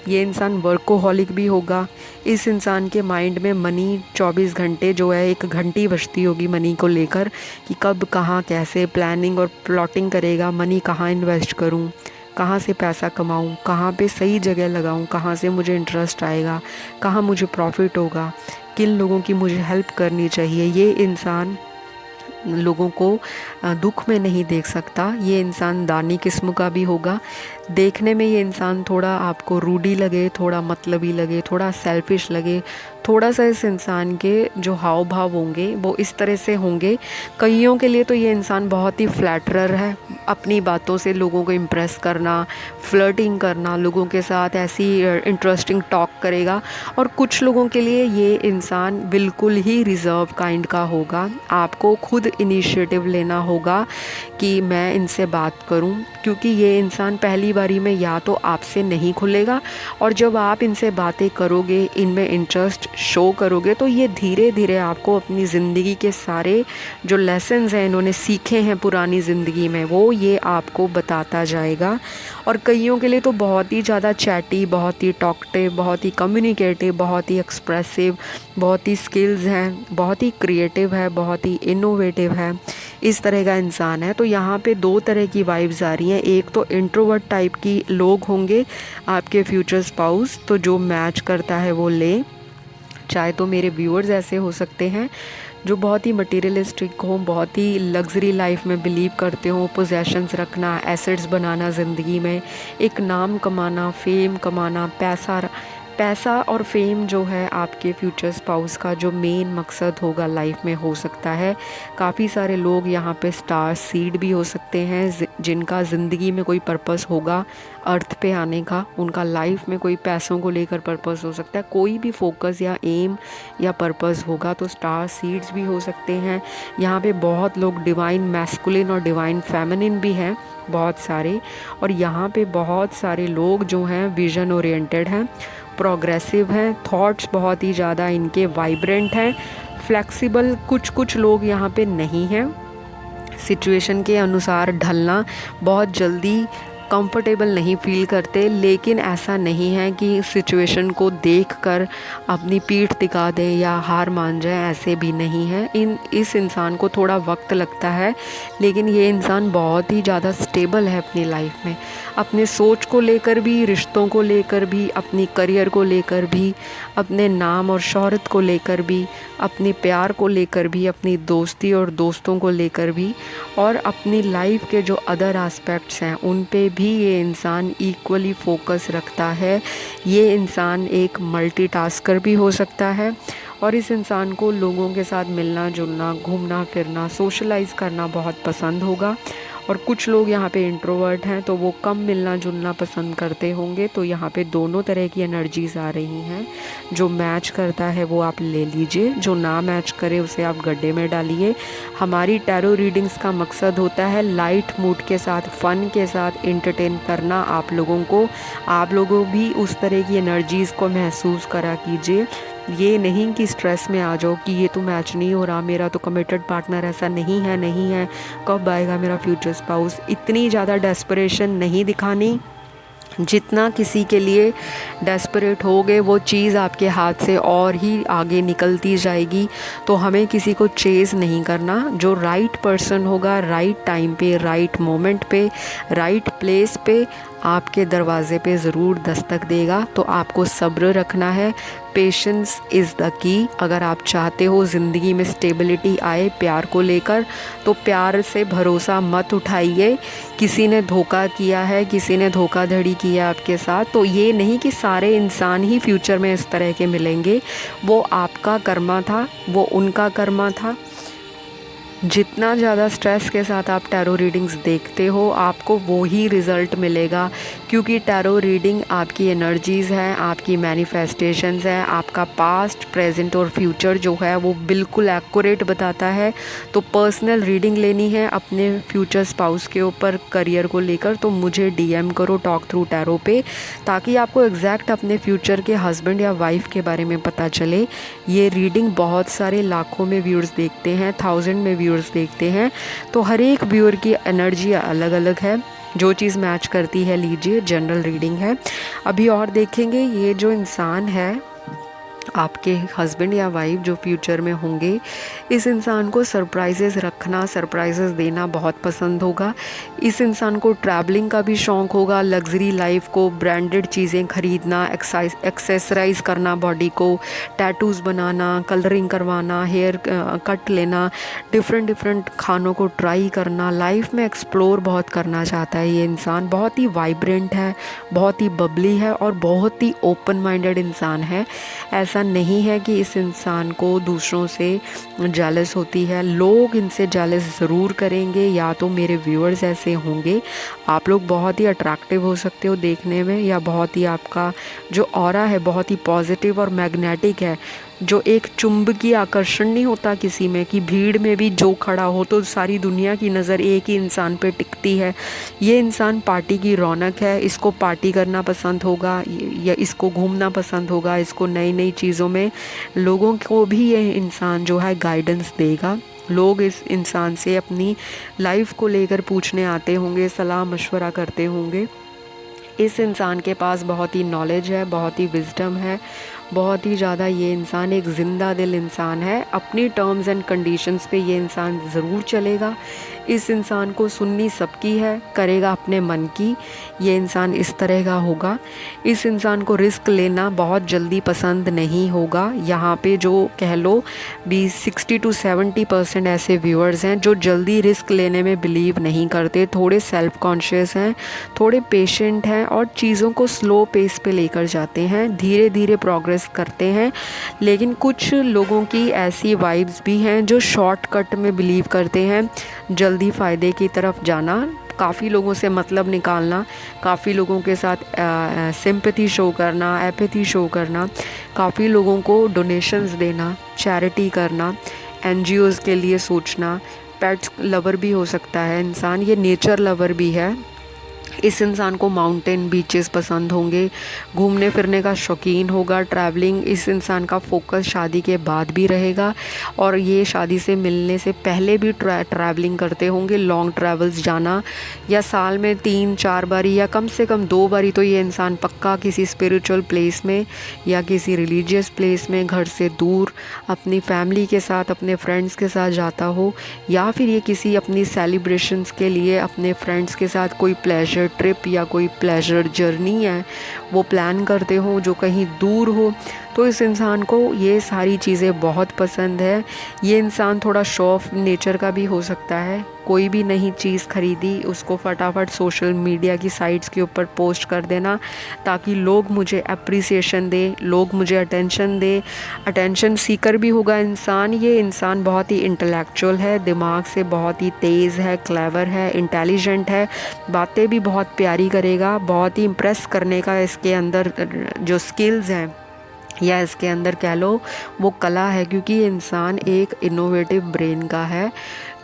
ये इंसान वर्कोहॉलिक भी होगा। इस इंसान के माइंड में मनी 24 घंटे जो है एक घंटी बजती होगी मनी को लेकर, कि कब कहाँ कैसे प्लानिंग और प्लॉटिंग करेगा, मनी कहाँ इन्वेस्ट करूँ, कहाँ से पैसा कमाऊँ, कहाँ पे सही जगह लगाऊँ, कहाँ से मुझे इंटरेस्ट आएगा, कहाँ मुझे प्रॉफिट होगा, किन लोगों की मुझे हेल्प करनी चाहिए। ये इंसान लोगों को दुख में नहीं देख सकता। ये इंसान दानी किस्म का भी होगा। देखने में ये इंसान थोड़ा आपको रूडी लगे, थोड़ा मतलबी लगे, थोड़ा सेल्फिश लगे, थोड़ा सा इस इंसान के जो हाव भाव होंगे वो इस तरह से होंगे। कईयों के लिए तो ये इंसान बहुत ही फ्लैटरर है, अपनी बातों से लोगों को इम्प्रेस करना, फ्लर्टिंग करना, लोगों के साथ ऐसी इंटरेस्टिंग टॉक करेगा। और कुछ लोगों के लिए ये इंसान बिल्कुल ही रिज़र्व काइंड का होगा। आपको खुद इनिशिएटिव लेना होगा कि मैं इनसे बात करूं, क्योंकि ये इंसान पहली बारी में या तो आपसे नहीं खुलेगा, और जब आप इनसे बातें करोगे, इनमें इंटरेस्ट शो करोगे, तो ये धीरे धीरे आपको अपनी ज़िंदगी के सारे जो लेसन्स हैं इन्होंने सीखे हैं पुरानी ज़िंदगी में, वो ये आपको बताता जाएगा। और कईयों के लिए तो बहुत ही ज़्यादा चैटी, बहुत ही टॉकटिव, बहुत ही कम्युनिकेटिव, बहुत ही एक्सप्रेसिव, बहुत ही स्किल्स हैं, बहुत ही क्रिएटिव है, बहुत ही इनोवेटिव है, इस तरह का इंसान है। तो यहाँ पे दो तरह की वाइब्स आ रही हैं। एक तो इंट्रोवर्ट टाइप की लोग होंगे आपके फ्यूचर स्पाउस, तो जो मैच करता है वो ले। चाहे तो मेरे व्यूअर्स ऐसे हो सकते हैं जो बहुत ही मटेरियलिस्टिक हो, बहुत ही लग्जरी लाइफ में बिलीव करते हो, पोजेशंस रखना, एसेट्स बनाना, ज़िंदगी में एक नाम कमाना, फेम कमाना, पैसा और फेम जो है आपके फ्यूचर स्पाउस का जो मेन मकसद होगा लाइफ में हो सकता है। काफ़ी सारे लोग यहाँ पे स्टार सीड भी हो सकते हैं जिनका ज़िंदगी में कोई पर्पस होगा अर्थ पे आने का, उनका लाइफ में कोई पैसों को लेकर पर्पस हो सकता है, कोई भी फोकस या एम या पर्पस होगा, तो स्टार सीड्स भी हो सकते हैं। यहाँ पे बहुत लोग डिवाइन मैस्कुलिन और डिवाइन फेमिनिन भी हैं बहुत सारे, और यहाँ पे बहुत सारे लोग जो हैं विज़न ओरिएंटेड हैं, प्रोग्रेसिव हैं, थॉट्स बहुत ही ज़्यादा इनके वाइब्रेंट हैं, फ्लेक्सिबल कुछ लोग यहाँ पे नहीं हैं, सिचुएशन के अनुसार ढलना बहुत जल्दी कंफर्टेबल नहीं फील करते। लेकिन ऐसा नहीं है कि सिचुएशन को देखकर अपनी पीठ दिखा दे या हार मान जाए, ऐसे भी नहीं है। इस इंसान को थोड़ा वक्त लगता है, लेकिन ये इंसान बहुत ही ज़्यादा स्टेबल है अपनी लाइफ में, अपने सोच को लेकर भी, रिश्तों को लेकर भी, अपनी करियर को लेकर भी, अपने नाम और शोहरत को लेकर भी, अपने प्यार को लेकर भी, अपनी दोस्ती और दोस्तों को लेकर भी, और अपनी लाइफ के जो अदर एस्पेक्ट्स हैं उन पे भी ये इंसान इक्वली फोकस रखता है। ये इंसान एक मल्टीटास्कर भी हो सकता है, और इस इंसान को लोगों के साथ मिलना जुलना, घूमना फिरना, सोशलाइज़ करना बहुत पसंद होगा। और कुछ लोग यहाँ पे इंट्रोवर्ट हैं तो वो कम मिलना जुलना पसंद करते होंगे। तो यहाँ पे दोनों तरह की एनर्जीज़ आ रही हैं। जो मैच करता है वो आप ले लीजिए, जो ना मैच करे उसे आप गड्ढे में डालिए। हमारी टैरो रीडिंग्स का मकसद होता है लाइट मूड के साथ, फ़न के साथ इंटरटेन करना आप लोगों को। आप लोगों भी उस तरह की एनर्जीज़ को महसूस करा कीजिए। ये नहीं कि स्ट्रेस में आ जाओ कि ये तो मैच नहीं हो रहा, मेरा तो कमिटेड पार्टनर ऐसा नहीं है, कब आएगा मेरा फ्यूचर स्पाउस। इतनी ज़्यादा डेस्परेशन नहीं दिखानी। जितना किसी के लिए डेस्परेट होगे वो चीज़ आपके हाथ से और ही आगे निकलती जाएगी। तो हमें किसी को चेज़ नहीं करना। जो राइट पर्सन होगा राइट टाइम पे, राइट मोमेंट पे, राइट प्लेस पे आपके दरवाज़े पे ज़रूर दस्तक देगा। तो आपको सब्र रखना है। Patience is the key. अगर आप चाहते हो ज़िंदगी में स्टेबिलिटी आए प्यार को लेकर, तो प्यार से भरोसा मत उठाइए। किसी ने धोखा किया है, किसी ने धोखाधड़ी किया आपके साथ, तो ये नहीं कि सारे इंसान ही फ्यूचर में इस तरह के मिलेंगे। वो आपका कर्मा था, वो उनका कर्मा था। जितना ज़्यादा स्ट्रेस के साथ आप टैरो रीडिंग्स देखते हो आपको वो ही रिज़ल्ट मिलेगा, क्योंकि टैरो रीडिंग आपकी एनर्जीज़ हैं, आपकी मैनिफेस्टेशंस हैं, आपका पास्ट, प्रेजेंट और फ्यूचर जो है वो बिल्कुल एक्यूरेट बताता है। तो पर्सनल रीडिंग लेनी है अपने फ्यूचर स्पाउस के ऊपर, करियर को लेकर, तो मुझे DM करो टॉक थ्रू टैरो पे, ताकि आपको एग्जैक्ट अपने फ्यूचर के हस्बैंड या वाइफ के बारे में पता चले। ये रीडिंग बहुत सारे लाखों में व्यूअर्स देखते हैं, 1000 में व्यूअर्स देखते हैं। तो हर एक व्यूअर की एनर्जी अलग अलग है। जो चीज़ मैच करती है लीजिए। जनरल रीडिंग है। अभी और देखेंगे ये जो इंसान है आपके हस्बैंड या वाइफ जो फ्यूचर में होंगे, इस इंसान को सरप्राइजेस रखना, सरप्राइजेस देना बहुत पसंद होगा। इस इंसान को ट्रैवलिंग का भी शौक़ होगा, लग्जरी लाइफ को, ब्रांडेड चीज़ें खरीदना, एक्सेसराइज करना बॉडी को, टैटूज़ बनाना, कलरिंग करवाना, हेयर कट लेना, डिफरेंट खानों को ट्राई करना, लाइफ में एक्सप्लोर बहुत करना चाहता है। ये इंसान बहुत ही वाइब्रेंट है, बहुत ही बबली है और बहुत ही ओपन माइंडेड इंसान है। ऐसा नहीं है कि इस इंसान को दूसरों से जेलस होती है। लोग इनसे जेलस ज़रूर करेंगे, या तो मेरे व्यूअर्स ऐसे होंगे। आप लोग बहुत ही अट्रैक्टिव हो सकते हो देखने में, या बहुत ही आपका जो ऑरा है बहुत ही पॉजिटिव और मैग्नेटिक है। जो एक चुंबकीय आकर्षण नहीं होता किसी में कि भीड़ में भी जो खड़ा हो तो सारी दुनिया की नज़र एक ही इंसान पे टिकती है। ये इंसान पार्टी की रौनक है। इसको पार्टी करना पसंद होगा, या इसको घूमना पसंद होगा, इसको नई नई चीज़ों में लोगों को भी ये इंसान जो है गाइडेंस देगा। लोग इस इंसान से अपनी लाइफ को लेकर पूछने आते होंगे, सलाह मशवरा करते होंगे। इस इंसान के पास बहुत ही नॉलेज है, बहुत ही विजडम है, बहुत ही ज़्यादा। ये इंसान एक ज़िंदा दिल इंसान है। अपनी टर्म्स एंड कंडीशंस पे ये इंसान ज़रूर चलेगा। इस इंसान को सुननी सबकी है, करेगा अपने मन की। ये इंसान इस तरह का होगा। इस इंसान को रिस्क लेना बहुत जल्दी पसंद नहीं होगा। यहाँ पे जो कह लो भी 60 to 70% ऐसे व्यूअर्स हैं जो जल्दी रिस्क लेने में बिलीव नहीं करते, थोड़े सेल्फ कॉन्शियस हैं, थोड़े पेशेंट हैं और चीज़ों को स्लो पेस पे लेकर जाते हैं, धीरे धीरे प्रोग्रेस करते हैं। लेकिन कुछ लोगों की ऐसी वाइब्स भी हैं जो शॉर्टकट में बिलीव करते हैं, जल्दी फ़ायदे की तरफ जाना, काफ़ी लोगों से मतलब निकालना, काफ़ी लोगों के साथ सिंपैथी शो करना, एपैथी शो करना, काफ़ी लोगों को डोनेशंस देना, चैरिटी करना, NGOs के लिए सोचना। पेट्स लवर भी हो सकता है इंसान, ये नेचर लवर भी है। इस इंसान को माउंटेन बीचेस पसंद होंगे, घूमने फिरने का शौकीन होगा, ट्रैवलिंग। इस इंसान का फोकस शादी के बाद भी रहेगा और ये शादी से मिलने से पहले भी ट्रैवलिंग करते होंगे, लॉन्ग ट्रैवल्स जाना, या साल में 3-4 बारी या कम से कम 2 बारी तो ये इंसान पक्का किसी स्पिरिचुअल प्लेस में या किसी रिलीजियस प्लेस में घर से दूर अपनी फैमिली के साथ, अपने फ्रेंड्स के साथ जाता हो, या फिर ये किसी अपनी सेलिब्रेशंस के लिए अपने फ्रेंड्स के साथ कोई प्लेजर ट्रिप या कोई प्लेजर जर्नी है वो प्लान करते हो जो कहीं दूर हो। तो इस इंसान को ये सारी चीज़ें बहुत पसंद है। ये इंसान थोड़ा शो ऑफ नेचर का भी हो सकता है। कोई भी नई चीज़ खरीदी उसको फटाफट सोशल मीडिया की साइट्स के ऊपर पोस्ट कर देना ताकि लोग मुझे अप्रिसिएशन दे, लोग मुझे अटेंशन दे। अटेंशन सीकर भी होगा इंसान। ये इंसान बहुत ही इंटेलेक्चुअल है, दिमाग से बहुत ही तेज़ है, क्लेवर है, इंटेलिजेंट है, बातें भी बहुत प्यारी करेगा। बहुत ही इम्प्रेस करने का इसके अंदर जो स्किल्स हैं या इसके अंदर कह लो वो कला है, क्योंकि ये इंसान एक इनोवेटिव ब्रेन का है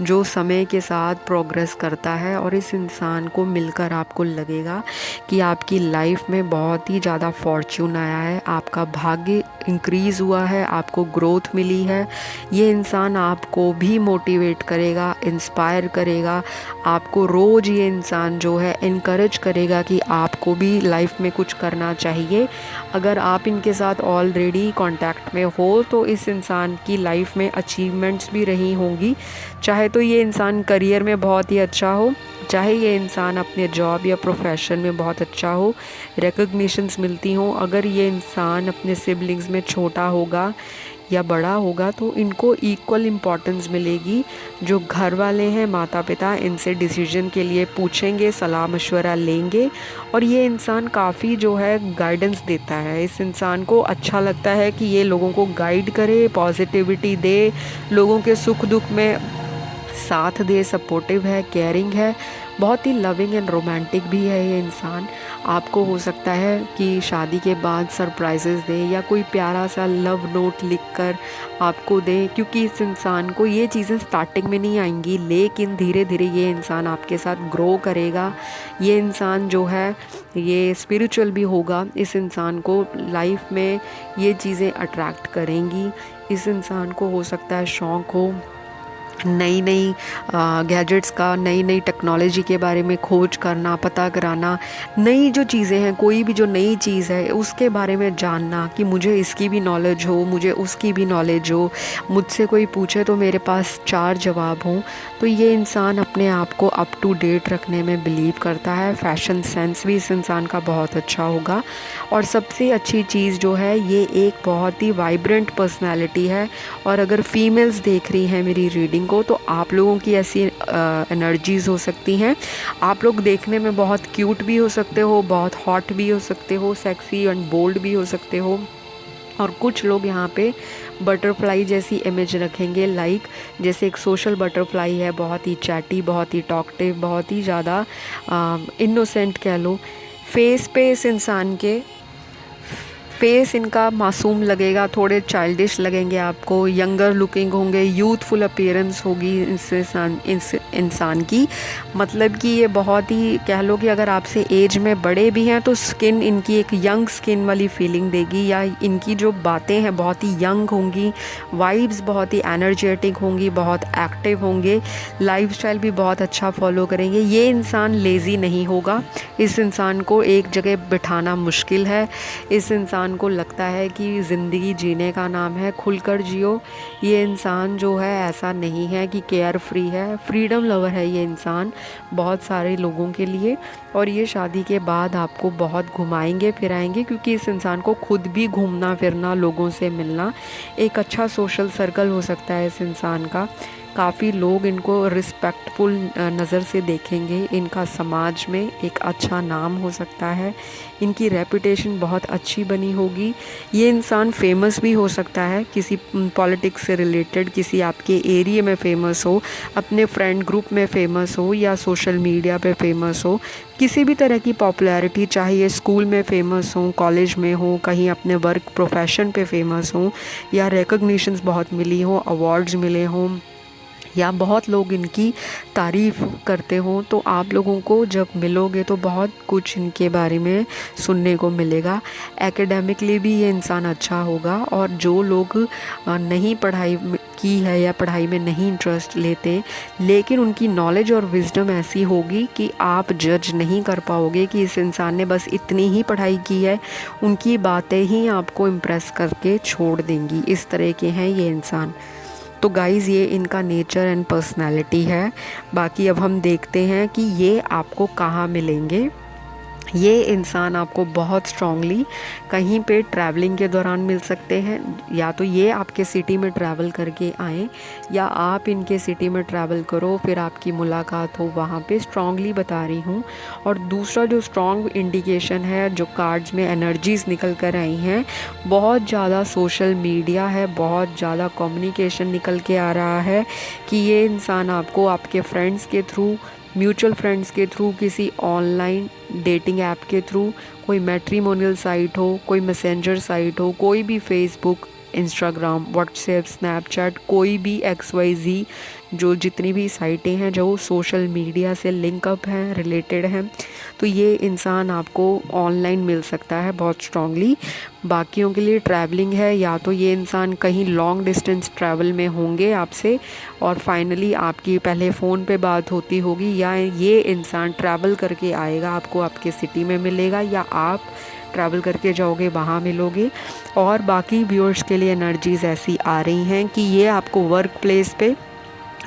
जो समय के साथ प्रोग्रेस करता है। और इस इंसान को मिलकर आपको लगेगा कि आपकी लाइफ में बहुत ही ज़्यादा फॉर्च्यून आया है, आपका भाग्य इंक्रीज़ हुआ है, आपको ग्रोथ मिली है। ये इंसान आपको भी मोटिवेट करेगा, इंस्पायर करेगा, आपको रोज़ ये इंसान जो है इनकरेज करेगा कि आपको भी लाइफ में कुछ करना चाहिए। अगर आप इनके साथ ऑलरेडी कांटेक्ट में हो तो इस इंसान की लाइफ में अचीवमेंट्स भी रही होंगी, चाहे तो ये इंसान करियर में बहुत ही अच्छा हो, चाहे ये इंसान अपने जॉब या प्रोफेशन में बहुत अच्छा हो, रिकग्निशंस मिलती हों। अगर ये इंसान अपने सिबलिंग्स में छोटा होगा या बड़ा होगा तो इनको इक्वल इम्पॉर्टेंस मिलेगी। जो घर वाले हैं, माता पिता, इनसे डिसीजन के लिए पूछेंगे, सलाह मशवरा लेंगे और ये इंसान काफ़ी जो है गाइडेंस देता है। इस इंसान को अच्छा लगता है कि ये लोगों को गाइड करे, पॉजिटिविटी दे, लोगों के सुख दुख में साथ दे, सपोर्टिव है, केयरिंग है, बहुत ही लविंग एंड रोमांटिक भी है ये इंसान। आपको हो सकता है कि शादी के बाद सरप्राइजेस दे या कोई प्यारा सा लव नोट लिखकर आपको दे, क्योंकि इस इंसान को ये चीज़ें स्टार्टिंग में नहीं आएंगी, लेकिन धीरे धीरे ये इंसान आपके साथ ग्रो करेगा। ये इंसान जो है ये स्पिरिचुअल भी होगा। इस इंसान को लाइफ में ये चीज़ें अट्रैक्ट करेंगी। इस इंसान को हो सकता है शौक़ हो नई नई गैजेट्स का, नई नई टेक्नोलॉजी के बारे में खोज करना, पता कराना, नई जो चीज़ें हैं, कोई भी जो नई चीज़ है उसके बारे में जानना कि मुझे इसकी भी नॉलेज हो, मुझे उसकी भी नॉलेज हो, मुझसे कोई पूछे तो मेरे पास 4 जवाब हों। तो ये इंसान अपने आप को अप टू डेट रखने में बिलीव करता है। फैशन सेंस भी इस इंसान का बहुत अच्छा होगा और सबसे अच्छी चीज़ जो है ये एक बहुत ही वाइब्रेंट पर्सनैलिटी है। और अगर फीमेल्स देख रही हैं मेरी रीडिंग को तो आप लोगों की ऐसी एनर्जीज़ हो सकती हैं। आप लोग देखने में बहुत क्यूट भी हो सकते हो, बहुत हॉट भी हो सकते हो, सेक्सी एंड बोल्ड भी हो सकते हो। और कुछ लोग यहाँ पे बटरफ्लाई जैसी इमेज रखेंगे, लाइक जैसे एक सोशल बटरफ्लाई है, बहुत ही चैटी, बहुत ही टॉकटिव, बहुत ही ज़्यादा इनोसेंट कह लो। फेस पे इस इंसान के फेस इनका मासूम लगेगा, थोड़े चाइल्डिश लगेंगे आपको, यंगर लुकिंग होंगे, यूथफुल अपीयरेंस होगी इस इंसान की। मतलब कि ये बहुत ही कह लो कि अगर आपसे एज में बड़े भी हैं तो स्किन इनकी एक यंग स्किन वाली फीलिंग देगी, या इनकी जो बातें हैं बहुत ही यंग होंगी, वाइब्स बहुत ही एनर्जेटिक होंगी, बहुत एक्टिव होंगे, लाइफस्टाइल भी बहुत अच्छा फॉलो करेंगे। ये इंसान लेज़ी नहीं होगा, इस इंसान को एक जगह बिठाना मुश्किल है। इस इंसान को लगता है कि ज़िंदगी जीने का नाम है खुलकर जियो। ये इंसान जो है ऐसा नहीं है कि केयर फ्री है, फ्रीडम लवर है ये इंसान बहुत सारे लोगों के लिए। और ये शादी के बाद आपको बहुत घुमाएंगे फिराएंगे, क्योंकि इस इंसान को खुद भी घूमना फिरना, लोगों से मिलना, एक अच्छा सोशल सर्कल हो सकता है इस इंसान का। काफ़ी लोग इनको रिस्पेक्टफुल नज़र से देखेंगे, इनका समाज में एक अच्छा नाम हो सकता है, इनकी रेपुटेशन बहुत अच्छी बनी होगी। ये इंसान फेमस भी हो सकता है, किसी पॉलिटिक्स से रिलेटेड, किसी आपके एरिया में फेमस हो, अपने फ्रेंड ग्रुप में फेमस हो, या सोशल मीडिया पे फेमस हो, किसी भी तरह की पॉपुलैरिटी, चाहे ये स्कूल में फ़ेमस हो, कॉलेज में हो, कहीं अपने वर्क प्रोफेशन पे फेमस हो, या रिकग्निशंस बहुत मिली हो, अवार्ड्स मिले हों, या बहुत लोग इनकी तारीफ़ करते हों, तो आप लोगों को जब मिलोगे तो बहुत कुछ इनके बारे में सुनने को मिलेगा। एकेडमिकली भी ये इंसान अच्छा होगा, और जो लोग नहीं पढ़ाई की है या पढ़ाई में नहीं इंटरेस्ट लेते, लेकिन उनकी नॉलेज और विजडम ऐसी होगी कि आप जज नहीं कर पाओगे कि इस इंसान ने बस इतनी ही पढ़ाई की है, उनकी बातें ही आपको इम्प्रेस करके छोड़ देंगी। इस तरह के हैं ये इंसान। तो गाइज़, ये इनका नेचर एंड पर्सनैलिटी है। बाकी अब हम देखते हैं कि ये आपको कहाँ मिलेंगे। ये इंसान आपको बहुत स्ट्रांगली कहीं पे ट्रैवलिंग के दौरान मिल सकते हैं, या तो ये आपके सिटी में ट्रैवल करके आएँ, या आप इनके सिटी में ट्रैवल करो फिर आपकी मुलाकात हो वहाँ पे, स्ट्रांगली बता रही हूँ। और दूसरा जो स्ट्रॉन्ग इंडिकेशन है, जो कार्ड्स में एनर्जीज़ निकल कर आई हैं, बहुत ज़्यादा सोशल मीडिया है, बहुत ज़्यादा कम्युनिकेशन निकल के आ रहा है कि ये इंसान आपको आपके फ्रेंड्स के थ्रू, म्यूचुअल फ्रेंड्स के थ्रू, किसी ऑनलाइन डेटिंग ऐप के थ्रू, कोई मैट्रिमोनियल साइट हो, कोई मैसेंजर साइट हो, कोई भी फेसबुक, इंस्टाग्राम, व्हाट्सएप, स्नैपचैट, कोई भी XYZ, जो जितनी भी साइटें हैं जो सोशल मीडिया से लिंकअप हैं, रिलेटेड हैं, तो ये इंसान आपको ऑनलाइन मिल सकता है बहुत स्ट्रांगली। बाकियों के लिए ट्रैवलिंग है, या तो ये इंसान कहीं लॉन्ग डिस्टेंस ट्रैवल में होंगे आपसे, और फाइनली आपकी पहले फ़ोन पे बात होती होगी, या ये इंसान ट्रैवल करके आएगा, आपको आपके सिटी में मिलेगा, या आप ट्रैवल करके जाओगे वहाँ मिलोगे। और बाकी व्यूअर्स के लिए एनर्जीज़ ऐसी आ रही हैं कि ये आपको वर्क प्लेस पे,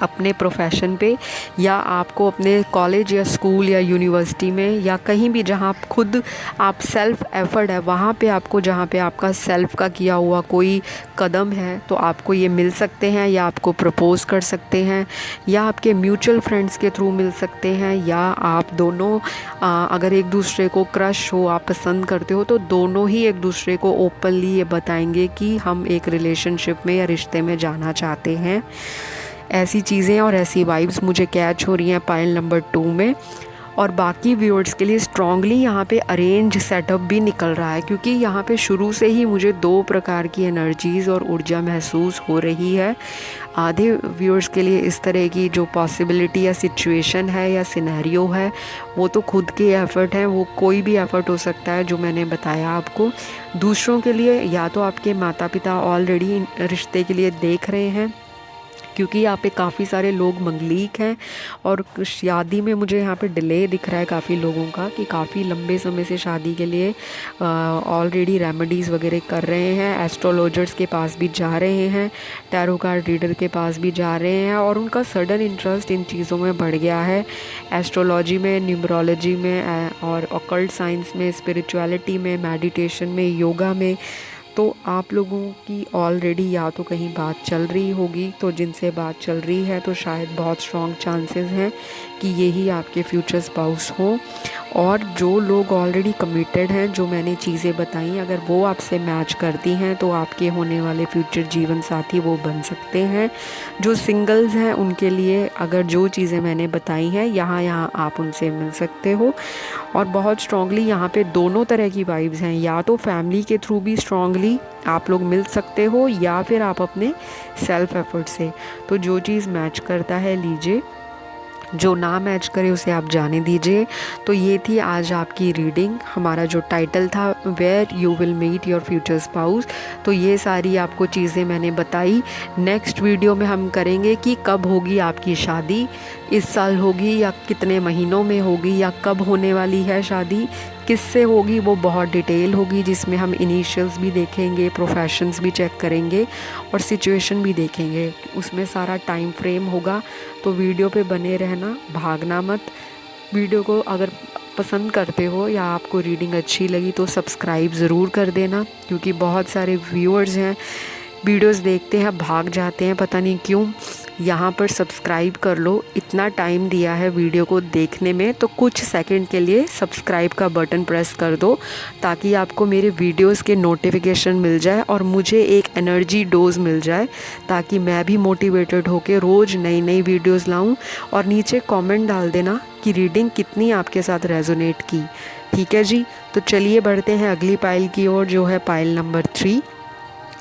अपने प्रोफेशन पे, या आपको अपने कॉलेज या स्कूल या यूनिवर्सिटी में, या कहीं भी जहाँ आप खुद आप सेल्फ़ एफर्ट है वहाँ पे, आपको जहाँ पे आपका सेल्फ़ का किया हुआ कोई कदम है, तो आपको ये मिल सकते हैं, या आपको प्रपोज़ कर सकते हैं, या आपके म्यूचुअल फ्रेंड्स के थ्रू मिल सकते हैं, या आप दोनों अगर एक दूसरे को क्रश हो, आप पसंद करते हो, तो दोनों ही एक दूसरे को ओपनली ये बताएंगे कि हम एक रिलेशनशिप में या रिश्ते में जाना चाहते हैं। ऐसी चीज़ें और ऐसी वाइब्स मुझे कैच हो रही हैं पाइल नंबर 2 में। और बाकी व्यूअर्स के लिए स्ट्रांगली यहाँ पे अरेंज सेटअप भी निकल रहा है, क्योंकि यहाँ पे शुरू से ही मुझे 2 प्रकार की एनर्जीज़ और ऊर्जा महसूस हो रही है। आधे व्यूअर्स के लिए इस तरह की जो पॉसिबिलिटी या सिचुएशन है या सिनेरियो है, वो तो खुद के एफ़र्ट हैं, वो कोई भी एफ़र्ट हो सकता है जो मैंने बताया आपको। दूसरों के लिए या तो आपके माता पिता ऑलरेडी रिश्ते के लिए देख रहे हैं, क्योंकि यहाँ पे काफ़ी सारे लोग मंगलीक हैं, और शादी में मुझे यहाँ पे डिले दिख रहा है काफ़ी लोगों का, कि काफ़ी लंबे समय से शादी के लिए ऑलरेडी रेमेडीज़ वगैरह कर रहे हैं, एस्ट्रोलॉजर्स के पास भी जा रहे हैं, टैरो कार्ड रीडर के पास भी जा रहे हैं, और उनका सडन इंटरेस्ट इन चीज़ों में बढ़ गया है, एस्ट्रोलॉजी में, न्यूमरोलॉजी में, और ऑकल्ट साइंस में, स्पिरिचुअलिटी में, मेडिटेशन में, योगा में। तो आप लोगों की ऑलरेडी या तो कहीं बात चल रही होगी, तो जिनसे बात चल रही है तो शायद बहुत स्ट्रॉन्ग चांसेस हैं कि यही आपके फ्यूचर स्पाउस हों। और जो लोग ऑलरेडी कमिटेड हैं, जो मैंने चीज़ें बताई, अगर वो आपसे मैच करती हैं तो आपके होने वाले फ्यूचर जीवन साथी वो बन सकते हैं। जो सिंगल्स हैं उनके लिए अगर जो चीज़ें मैंने बताई हैं, यहाँ आप उनसे मिल सकते हो। और बहुत स्ट्रांगली यहाँ पे दोनों तरह की वाइब्स हैं, या तो फैमिली के थ्रू भी स्ट्रांगली आप लोग मिल सकते हो, या फिर आप अपने सेल्फ एफर्ट से। तो जो चीज़ मैच करता है लीजिए, जो ना मैच करे उसे आप जाने दीजिए। तो ये थी आज आपकी रीडिंग। हमारा जो टाइटल था, where you will meet your future spouse, तो ये सारी आपको चीज़ें मैंने बताई। नेक्स्ट वीडियो में हम करेंगे कि कब होगी आपकी शादी, इस साल होगी या कितने महीनों में होगी, या कब होने वाली है शादी, किससे होगी, वो बहुत डिटेल होगी, जिसमें हम इनिशियल्स भी देखेंगे, प्रोफेशंस भी चेक करेंगे, और सिचुएशन भी देखेंगे। उसमें सारा टाइम फ्रेम होगा। तो वीडियो पे बने रहना, भागना मत। वीडियो को अगर पसंद करते हो या आपको रीडिंग अच्छी लगी तो सब्सक्राइब ज़रूर कर देना, क्योंकि बहुत सारे व्यूअर्स हैं वीडियोस देखते हैं भाग जाते हैं, पता नहीं क्यों। यहाँ पर सब्सक्राइब कर लो, इतना टाइम दिया है वीडियो को देखने में, तो कुछ सेकंड के लिए सब्सक्राइब का बटन प्रेस कर दो, ताकि आपको मेरे वीडियोस के नोटिफिकेशन मिल जाए और मुझे एक एनर्जी डोज मिल जाए, ताकि मैं भी मोटिवेटेड होकर रोज़ नई नई वीडियोस लाऊं। और नीचे कमेंट डाल देना कि रीडिंग कितनी आपके साथ रेजोनेट की। ठीक है जी, तो चलिए बढ़ते हैं अगली पाइल की ओर, जो है पाइल नंबर 3।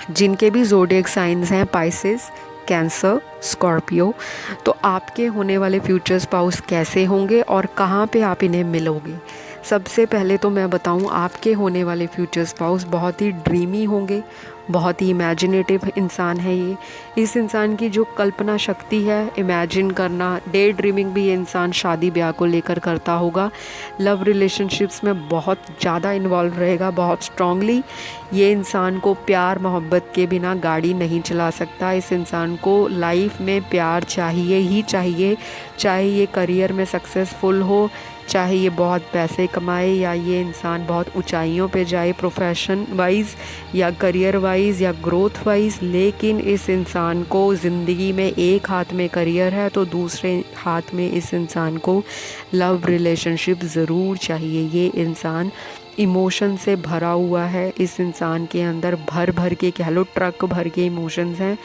जिनके भी ज़ोडिएक साइंस हैं पाइसेस, कैंसर, स्कॉर्पियो। तो आपके होने वाले फ्यूचर स्पाउस कैसे होंगे और कहाँ पे आप इन्हें मिलोगे? सबसे पहले तो मैं बताऊं, आपके होने वाले फ्यूचर स्पाउस बहुत ही ड्रीमी होंगे, बहुत ही इमेजिनेटिव इंसान है ये। इस इंसान की जो कल्पना शक्ति है, इमेजिन करना, डे ड्रीमिंग भी ये इंसान शादी ब्याह को लेकर करता होगा। लव रिलेशनशिप्स में बहुत ज़्यादा इन्वॉल्व रहेगा, बहुत स्ट्रांगली। ये इंसान को प्यार मोहब्बत के बिना गाड़ी नहीं चला सकता। इस इंसान को लाइफ में प्यार चाहिए ही चाहिए, चाहे ये करियर में सक्सेसफुल हो, चाहे ये बहुत पैसे कमाए, या ये इंसान बहुत ऊंचाइयों पे जाए प्रोफेशन वाइज या करियर वाइज या ग्रोथ वाइज। लेकिन इस इंसान को ज़िंदगी में एक हाथ में करियर है तो दूसरे हाथ में इस इंसान को लव रिलेशनशिप ज़रूर चाहिए। ये इंसान इमोशन से भरा हुआ है, इस इंसान के अंदर भर भर के, कह लो ट्रक भर के इमोशंस हैं।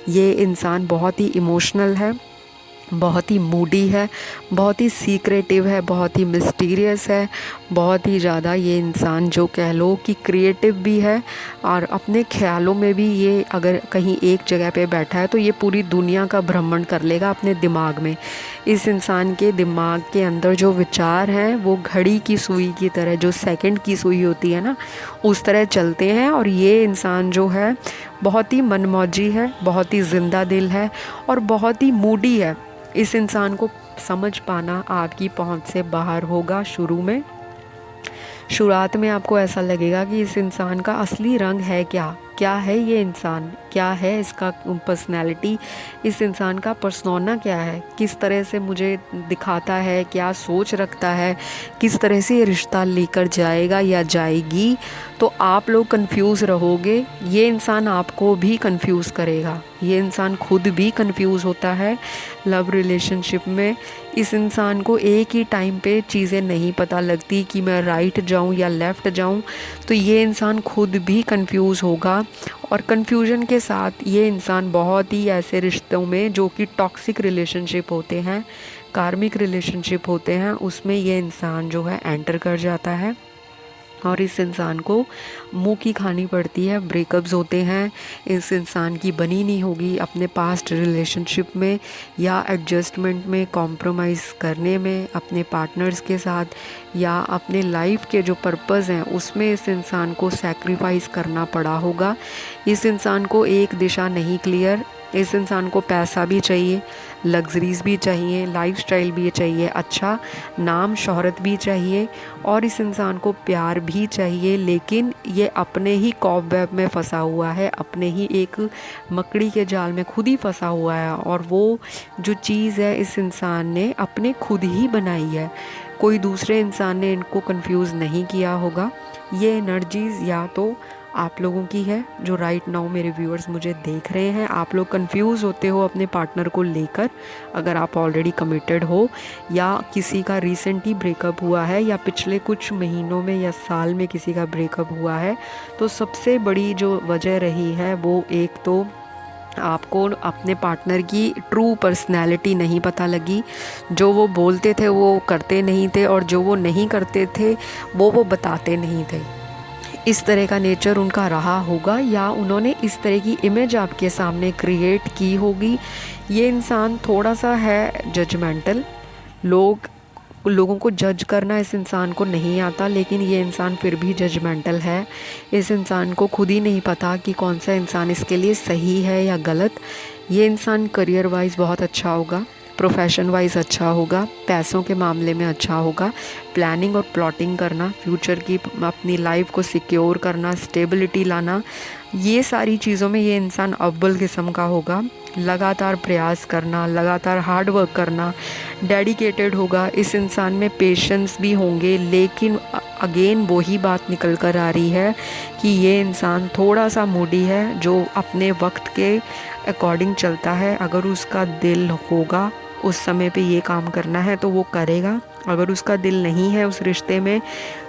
ये इंसान बहुत ही इमोशनल है, बहुत ही मूडी है, बहुत ही सीक्रेटिव है, बहुत ही मिस्टीरियस है, बहुत ही ज़्यादा ये इंसान जो कह लो कि क्रिएटिव भी है। और अपने ख्यालों में भी ये अगर कहीं एक जगह पे बैठा है तो ये पूरी दुनिया का भ्रमण कर लेगा अपने दिमाग में। इस इंसान के दिमाग के अंदर जो विचार हैं वो घड़ी की सुई की तरह, जो सेकंड की सुई होती है ना, उस तरह चलते हैं। और ये इंसान जो है बहुत ही मनमौजी है, बहुत ही जिंदा दिल है और बहुत ही मूडी है। इस इंसान को समझ पाना आपकी पहुंच से बाहर होगा। शुरुआत में आपको ऐसा लगेगा कि इस इंसान का असली रंग है क्या है ये इंसान, क्या है इसका पर्सनैलिटी, इस इंसान का पर्सोना क्या है, किस तरह से मुझे दिखाता है, क्या सोच रखता है, किस तरह से ये रिश्ता लेकर जाएगा या जाएगी। तो आप लोग कंफ्यूज रहोगे, ये इंसान आपको भी कंफ्यूज करेगा। ये इंसान खुद भी कंफ्यूज होता है लव रिलेशनशिप में। इस इंसान को एक ही टाइम पे चीज़ें नहीं पता लगती कि मैं राइट जाऊं या लेफ़्ट जाऊं। तो ये इंसान खुद भी कंफ्यूज होगा और कंफ्यूजन के साथ ये इंसान बहुत ही ऐसे रिश्तों में जो कि टॉक्सिक रिलेशनशिप होते हैं, कार्मिक रिलेशनशिप होते हैं, उसमें ये इंसान जो है एंटर कर जाता है। और इस इंसान को मुंह की खानी पड़ती है, ब्रेकअप्स होते हैं। इस इंसान की बनी नहीं होगी अपने पास्ट रिलेशनशिप में या एडजस्टमेंट में, कॉम्प्रोमाइज़ करने में अपने पार्टनर्स के साथ, या अपने लाइफ के जो पर्पज़ हैं उसमें इस इंसान को सैक्रिफाइस करना पड़ा होगा। इस इंसान को एक दिशा नहीं क्लियर। इस इंसान को पैसा भी चाहिए, लग्जरीज भी चाहिए, लाइफस्टाइल भी चाहिए, अच्छा नाम शोहरत भी चाहिए, और इस इंसान को प्यार भी चाहिए। लेकिन ये अपने ही कॉबवेब में फंसा हुआ है, अपने ही एक मकड़ी के जाल में खुद ही फंसा हुआ है। और वो जो चीज़ है इस इंसान ने अपने खुद ही बनाई है, कोई दूसरे इंसान ने इनको कंफ्यूज नहीं किया होगा। ये एनर्जीज़ या तो आप लोगों की है जो राइट नाउ मेरे व्यूअर्स मुझे देख रहे हैं। आप लोग कंफ्यूज होते हो अपने पार्टनर को लेकर, अगर आप ऑलरेडी कमिटेड हो या किसी का रिसेंटली ब्रेकअप हुआ है या पिछले कुछ महीनों में या साल में किसी का ब्रेकअप हुआ है। तो सबसे बड़ी जो वजह रही है वो एक तो आपको अपने पार्टनर की ट्रू पर्सनैलिटी नहीं पता लगी। जो वो बोलते थे वो करते नहीं थे, और जो वो नहीं करते थे वो बताते नहीं थे। इस तरह का नेचर उनका रहा होगा, या उन्होंने इस तरह की इमेज आपके सामने क्रिएट की होगी। ये इंसान थोड़ा सा है जजमेंटल, लोगों को जज करना इस इंसान को नहीं आता, लेकिन ये इंसान फिर भी जजमेंटल है। इस इंसान को खुद ही नहीं पता कि कौन सा इंसान इसके लिए सही है या गलत। ये इंसान करियर वाइज बहुत अच्छा होगा, प्रोफेशन वाइज अच्छा होगा, पैसों के मामले में अच्छा होगा, प्लानिंग और प्लॉटिंग करना, फ्यूचर की अपनी लाइफ को सिक्योर करना, स्टेबिलिटी लाना, ये सारी चीज़ों में ये इंसान अव्वल किस्म का होगा। लगातार प्रयास करना, लगातार हार्ड वर्क करना, डेडिकेटेड होगा। इस इंसान में पेशेंस भी होंगे, लेकिन अगेन वही बात निकल कर आ रही है कि ये इंसान थोड़ा सा मूडी है, जो अपने वक्त के अकॉर्डिंग चलता है। अगर उसका दिल होगा उस समय पे ये काम करना है तो वो करेगा, अगर उसका दिल नहीं है उस रिश्ते में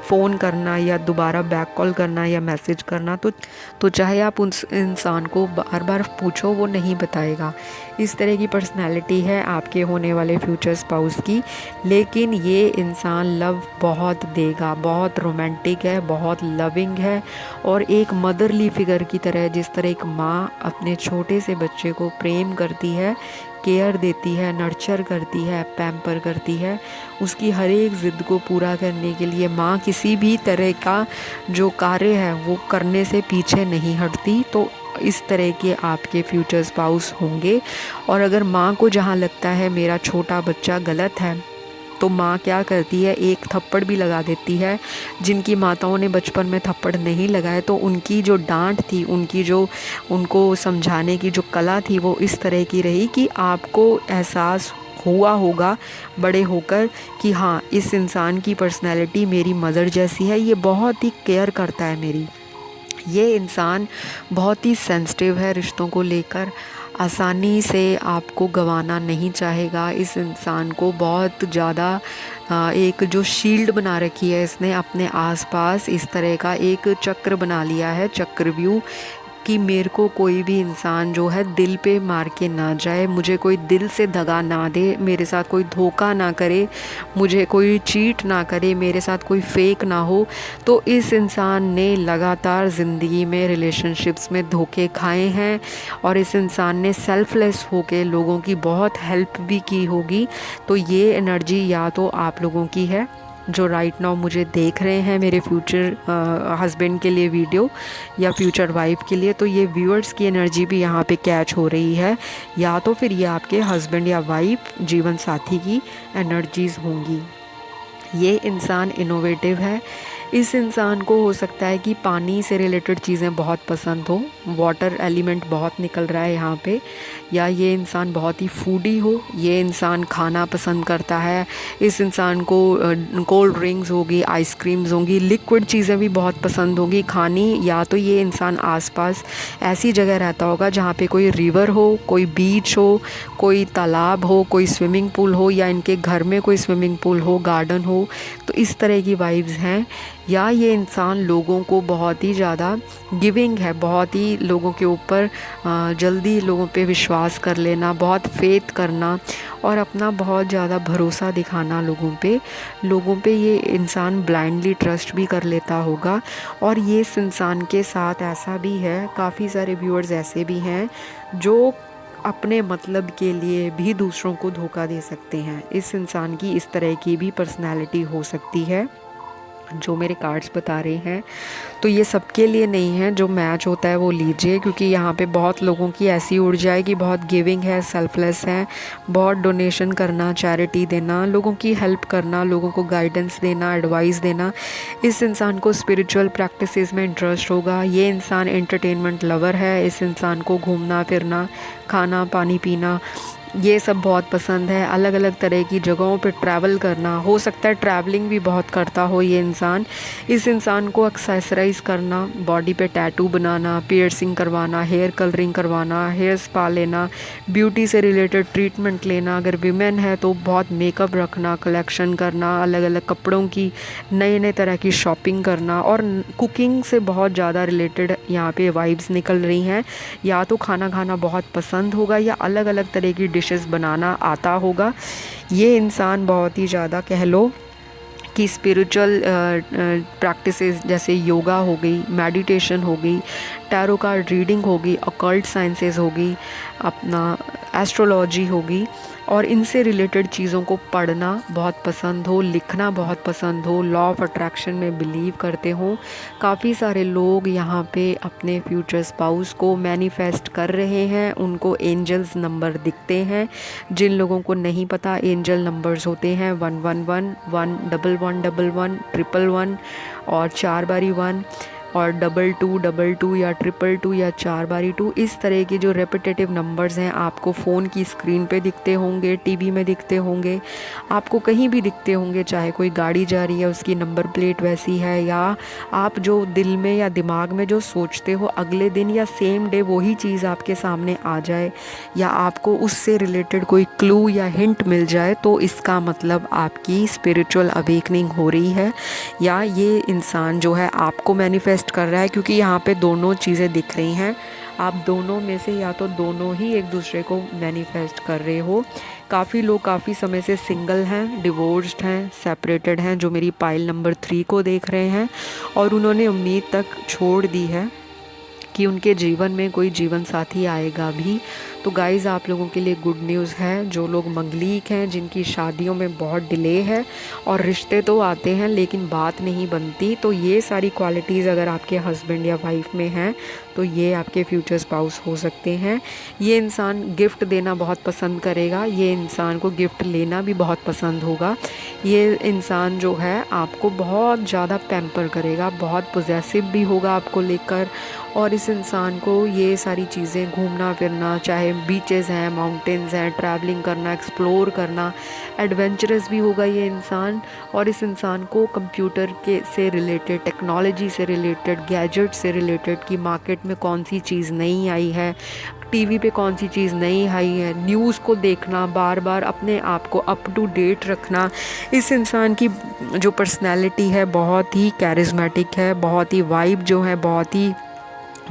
फ़ोन करना या दोबारा बैक कॉल करना या मैसेज करना, तो चाहे आप उस इंसान को बार बार पूछो, वो नहीं बताएगा। इस तरह की पर्सनैलिटी है आपके होने वाले फ्यूचर स्पाउस की। लेकिन ये इंसान लव बहुत देगा, बहुत रोमांटिक है, बहुत लविंग है, और एक मदरली फिगर की तरह, जिस तरह एक माँ अपने छोटे से बच्चे को प्रेम करती है, केयर देती है, नर्चर करती है, पैम्पर करती है, उसकी हर एक ज़िद को पूरा करने के लिए माँ किसी भी तरह का जो कार्य है वो करने से पीछे नहीं हटती। तो इस तरह के आपके फ्यूचर स्पाउस होंगे। और अगर माँ को जहाँ लगता है मेरा छोटा बच्चा गलत है, तो माँ क्या करती है, एक थप्पड़ भी लगा देती है। जिनकी माताओं ने बचपन में थप्पड़ नहीं लगाए, तो उनकी जो डांट थी, उनकी जो उनको समझाने की जो कला थी, वो इस तरह की रही कि आपको एहसास हुआ होगा बड़े होकर कि हाँ, इस इंसान की पर्सनैलिटी मेरी मदर जैसी है, ये बहुत ही केयर करता है मेरी। ये इंसान बहुत ही सेंसिटिव है रिश्तों को लेकर, आसानी से आपको गंवाना नहीं चाहेगा। इस इंसान को बहुत ज़्यादा एक जो शील्ड बना रखी है इसने अपने आसपास, इस तरह का एक चक्र बना लिया है, चक्रव्यूह, कि मेरे को कोई भी इंसान जो है दिल पे मार के ना जाए, मुझे कोई दिल से दगा ना दे, मेरे साथ कोई धोखा ना करे, मुझे कोई चीट ना करे, मेरे साथ कोई फेक ना हो। तो इस इंसान ने लगातार ज़िंदगी में रिलेशनशिप्स में धोखे खाए हैं, और इस इंसान ने सेल्फलेस होके लोगों की बहुत हेल्प भी की होगी। तो ये एनर्जी या तो आप लोगों की है जो राइट नाउ मुझे देख रहे हैं, मेरे फ्यूचर हस्बैंड के लिए वीडियो या फ्यूचर वाइफ के लिए, तो ये व्यूअर्स की एनर्जी भी यहाँ पे कैच हो रही है, या तो फिर ये आपके हस्बैंड या वाइफ जीवन साथी की एनर्जीज़ होंगी। ये इंसान इनोवेटिव है। इस इंसान को हो सकता है कि पानी से रिलेटेड चीज़ें बहुत पसंद हो, वाटर एलिमेंट बहुत निकल रहा है यहाँ पे, या ये इंसान बहुत ही फूडी हो, ये इंसान खाना पसंद करता है, इस इंसान को कोल्ड ड्रिंक्स होगी, आइसक्रीम्स होंगी, लिक्विड चीज़ें भी बहुत पसंद होंगी खानी। या तो ये इंसान आसपास ऐसी जगह रहता होगा जहाँ पे कोई रिवर हो, कोई बीच हो, कोई तालाब हो, कोई स्विमिंग पूल हो, या इनके घर में कोई स्विमिंग पूल हो, गार्डन हो। तो इस तरह की वाइब्स हैं। या ये इंसान लोगों को बहुत ही ज़्यादा गिविंग है, बहुत ही लोगों के ऊपर जल्दी लोगों पे विश्वास कर लेना, बहुत फेथ करना, और अपना बहुत ज़्यादा भरोसा दिखाना लोगों पे ये इंसान ब्लाइंडली ट्रस्ट भी कर लेता होगा। और ये इस इंसान के साथ ऐसा भी है, काफ़ी सारे व्यूअर्स ऐसे भी हैं जो अपने मतलब के लिए भी दूसरों को धोखा दे सकते हैं। इस इंसान की इस तरह की भी पर्सनैलिटी हो सकती है जो मेरे कार्ड्स बता रहे हैं। तो ये सबके लिए नहीं है, जो मैच होता है वो लीजिए, क्योंकि यहाँ पे बहुत लोगों की ऐसी ऊर्जा है कि बहुत गिविंग है, सेल्फलेस है, बहुत डोनेशन करना, चैरिटी देना, लोगों की हेल्प करना, लोगों को गाइडेंस देना, एडवाइस देना। इस इंसान को स्पिरिचुअल प्रैक्टिसेस में इंटरेस्ट होगा। ये इंसान एंटरटेनमेंट लवर है। इस इंसान को घूमना फिरना, खाना पानी पीना, ये सब बहुत पसंद है। अलग अलग तरह की जगहों पर ट्रैवल करना, हो सकता है ट्रैवलिंग भी बहुत करता हो ये इंसान। इस इंसान को एक्सरसाइज करना, बॉडी पे टैटू बनाना, पियर्सिंग करवाना, हेयर कलरिंग करवाना, हेयर स्पा लेना, ब्यूटी से रिलेटेड ट्रीटमेंट लेना, अगर विमेन है तो बहुत मेकअप रखना, कलेक्शन करना, अलग अलग कपड़ों की नए नए तरह की शॉपिंग करना, और कुकिंग से बहुत ज़्यादा रिलेटेड यहाँ पे वाइब्स निकल रही हैं। या तो खाना खाना बहुत पसंद होगा, या अलग अलग तरह की डिशेस बनाना आता होगा। ये इंसान बहुत ही ज़्यादा कह लो कि स्पिरिचुअल प्रैक्टिसेस जैसे योगा हो गई, मेडिटेशन हो गई, टैरो कार्ड रीडिंग होगी, अकल्ट साइंसेस होगी, अपना एस्ट्रोलॉजी होगी, और इनसे रिलेटेड चीज़ों को पढ़ना बहुत पसंद हो, लिखना बहुत पसंद हो, लॉ ऑफ अट्रैक्शन में बिलीव करते हो। काफ़ी सारे लोग यहाँ पे अपने फ्यूचर स्पाउस को मैनिफेस्ट कर रहे हैं, उनको एंजल्स नंबर दिखते हैं। जिन लोगों को नहीं पता, एंजल नंबर्स होते हैं 111, 11111, 111 और 4 बारी 1। और 2222 या 222 या 4x2, इस तरह के जो रेपिटेटिव नंबर्स हैं आपको फ़ोन की स्क्रीन पे दिखते होंगे, टीवी में दिखते होंगे, आपको कहीं भी दिखते होंगे। चाहे कोई गाड़ी जा रही है उसकी नंबर प्लेट वैसी है, या आप जो दिल में या दिमाग में जो सोचते हो अगले दिन या सेम डे वही चीज़ आपके सामने आ जाए, या आपको उससे रिलेटेड कोई क्लू या हिंट मिल जाए, तो इसका मतलब आपकी स्पिरिचुअल अवेकनिंग हो रही है, या ये इंसान जो है आपको मैनिफेस्ट कर रहा है। क्योंकि यहाँ पे दोनों चीज़ें दिख रही हैं, आप दोनों में से या तो दोनों ही एक दूसरे को मैनिफेस्ट कर रहे हो। काफ़ी लोग काफ़ी समय से सिंगल हैं, डिवोर्स्ड हैं, सेपरेटेड हैं, जो मेरी पाइल नंबर 3 को देख रहे हैं, और उन्होंने उम्मीद तक छोड़ दी है कि उनके जीवन में कोई जीवन साथी आएगा भी। तो गाइज़, आप लोगों के लिए गुड न्यूज़ है। जो लोग मंगलीक हैं, जिनकी शादियों में बहुत डिले है और रिश्ते तो आते हैं लेकिन बात नहीं बनती, तो ये सारी क्वालिटीज़ अगर आपके हस्बैंड या वाइफ में हैं तो ये आपके फ्यूचर स्पाउस हो सकते हैं। ये इंसान गिफ्ट देना बहुत पसंद करेगा, ये इंसान को गिफ्ट लेना भी बहुत पसंद होगा। ये इंसान जो है आपको बहुत ज़्यादा पैम्पर करेगा, बहुत पोजेसिव भी होगा आपको लेकर, और इस इंसान को ये सारी चीज़ें, घूमना फिरना, चाहे बीचेस हैं, माउंटेन्स हैं, ट्रैवलिंग करना, एक्सप्लोर करना, एडवेंचरस भी होगा ये इंसान। और इस इंसान को कंप्यूटर के से रिलेटेड, टेक्नोलॉजी से रिलेटेड, गैजेट से रिलेटेड कि मार्केट में कौन सी चीज़ नई आई है, टीवी पे कौन सी चीज़ नई आई है, न्यूज़ को देखना, बार बार अपने आप को अप टू डेट रखना। इस इंसान की जो पर्सनैलिटी है बहुत ही कैरिज्मेटिक है, बहुत ही वाइब जो है बहुत ही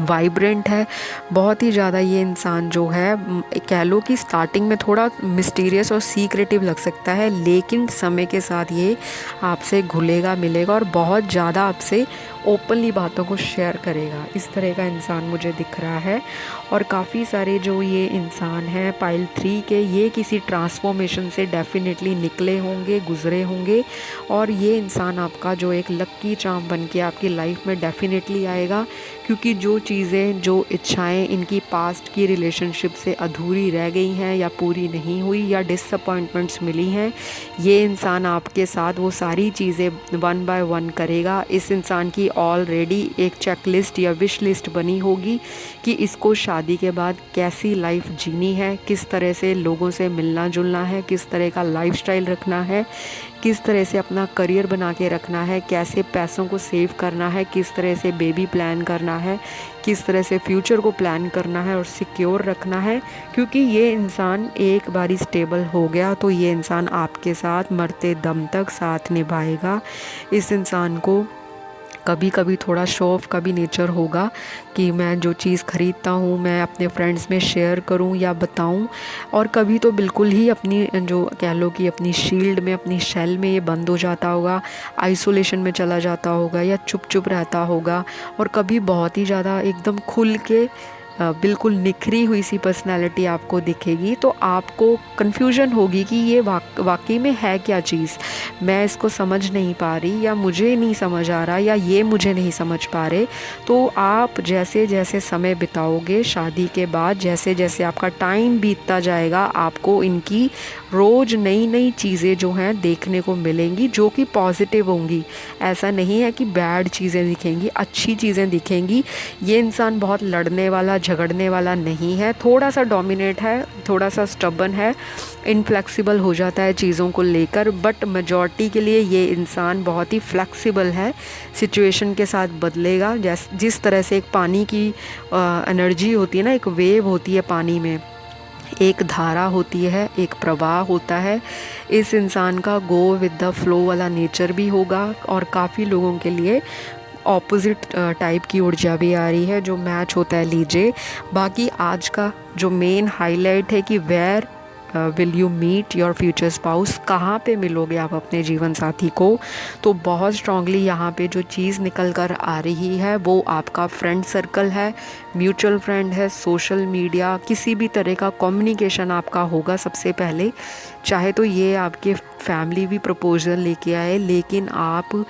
वाइब्रेंट है, बहुत ही ज़्यादा। ये इंसान जो है कह लो कि स्टार्टिंग में थोड़ा मिस्टीरियस और सीक्रेटिव लग सकता है, लेकिन समय के साथ ये आपसे घुलेगा मिलेगा और बहुत ज़्यादा आपसे ओपनली बातों को शेयर करेगा। इस तरह का इंसान मुझे दिख रहा है। और काफ़ी सारे जो ये इंसान हैं पाइल 3 के, ये किसी ट्रांसफॉर्मेशन से डेफिनेटली निकले होंगे, गुजरे होंगे, और ये इंसान आपका जो एक लक्की चार्म बन के आपकी लाइफ में डेफिनेटली आएगा। क्योंकि जो चीज़ें, जो इच्छाएं इनकी पास्ट की रिलेशनशिप से अधूरी रह गई हैं या पूरी नहीं हुई या डिसअपॉइंटमेंट्स मिली हैं, ये इंसान आपके साथ वो सारी चीज़ें 1 बाय 1 करेगा। इस इंसान की ऑलरेडी एक चेकलिस्ट या विश लिस्ट बनी होगी कि इसको शादी के बाद कैसी लाइफ जीनी है, किस तरह से लोगों से मिलना जुलना है, किस तरह का लाइफस्टाइल रखना है, किस तरह से अपना करियर बना के रखना है, कैसे पैसों को सेव करना है, किस तरह से बेबी प्लान करना है, किस तरह से फ्यूचर को प्लान करना है और सिक्योर रखना है। क्योंकि ये इंसान एक बारी स्टेबल हो गया तो ये इंसान आपके साथ मरते दम तक साथ निभाएगा। इस इंसान को कभी कभी थोड़ा शो ऑफ का भी नेचर होगा कि मैं जो चीज़ ख़रीदता हूँ मैं अपने फ्रेंड्स में शेयर करूँ या बताऊँ, और कभी तो बिल्कुल ही अपनी जो कह लो कि अपनी शील्ड में, अपनी शेल में ये बंद हो जाता होगा, आइसोलेशन में चला जाता होगा या चुप चुप रहता होगा। और कभी बहुत ही ज़्यादा एकदम खुल के बिल्कुल निखरी हुई सी पर्सनैलिटी आपको दिखेगी, तो आपको कन्फ्यूजन होगी कि ये वाकई में है क्या चीज़, मैं इसको समझ नहीं पा रही, या मुझे नहीं समझ आ रहा, या ये मुझे नहीं समझ पा रहे। तो आप जैसे जैसे समय बिताओगे शादी के बाद, जैसे जैसे आपका टाइम बीतता जाएगा, आपको इनकी रोज़ नई नई चीज़ें जो हैं देखने को मिलेंगी जो कि पॉजिटिव होंगी। ऐसा नहीं है कि बैड चीज़ें दिखेंगी, अच्छी चीज़ें दिखेंगी। ये इंसान बहुत लड़ने वाला, झगड़ने वाला नहीं है, थोड़ा सा डोमिनेट है, थोड़ा सा स्टबन है, इनफ्लेक्सिबल हो जाता है चीज़ों को लेकर, बट मेजॉरिटी के लिए ये इंसान बहुत ही फ्लेक्सिबल है, सिचुएशन के साथ बदलेगा। जिस तरह से एक पानी की एनर्जी होती है ना, एक वेव होती है पानी में, एक धारा होती है, एक प्रवाह होता है, इस इंसान का गो विद द फ्लो वाला नेचर भी होगा। और काफ़ी लोगों के लिए ऑपोजिट टाइप की ऊर्जा भी आ रही है जो मैच होता है। लीजिए, बाकी आज का जो मेन हाईलाइट है कि where will you meet your future spouse, कहाँ पे मिलोगे आप अपने जीवन साथी को, तो बहुत स्ट्रांगली यहाँ पे जो चीज़ निकल कर आ रही है वो आपका फ्रेंड सर्कल है, म्यूचुअल फ्रेंड है, सोशल मीडिया, किसी भी तरह का कम्युनिकेशन आपका होगा सबसे पहले। चाहे तो ये आपके फैमिली भी प्रपोजल लेके आए, लेकिन आप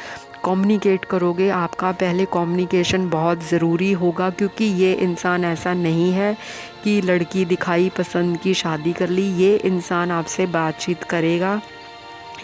कम्युनिकेट करोगे, आपका पहले कम्युनिकेशन बहुत ज़रूरी होगा। क्योंकि ये इंसान ऐसा नहीं है कि लड़की दिखाई पसंद की शादी कर ली, ये इंसान आपसे बातचीत करेगा,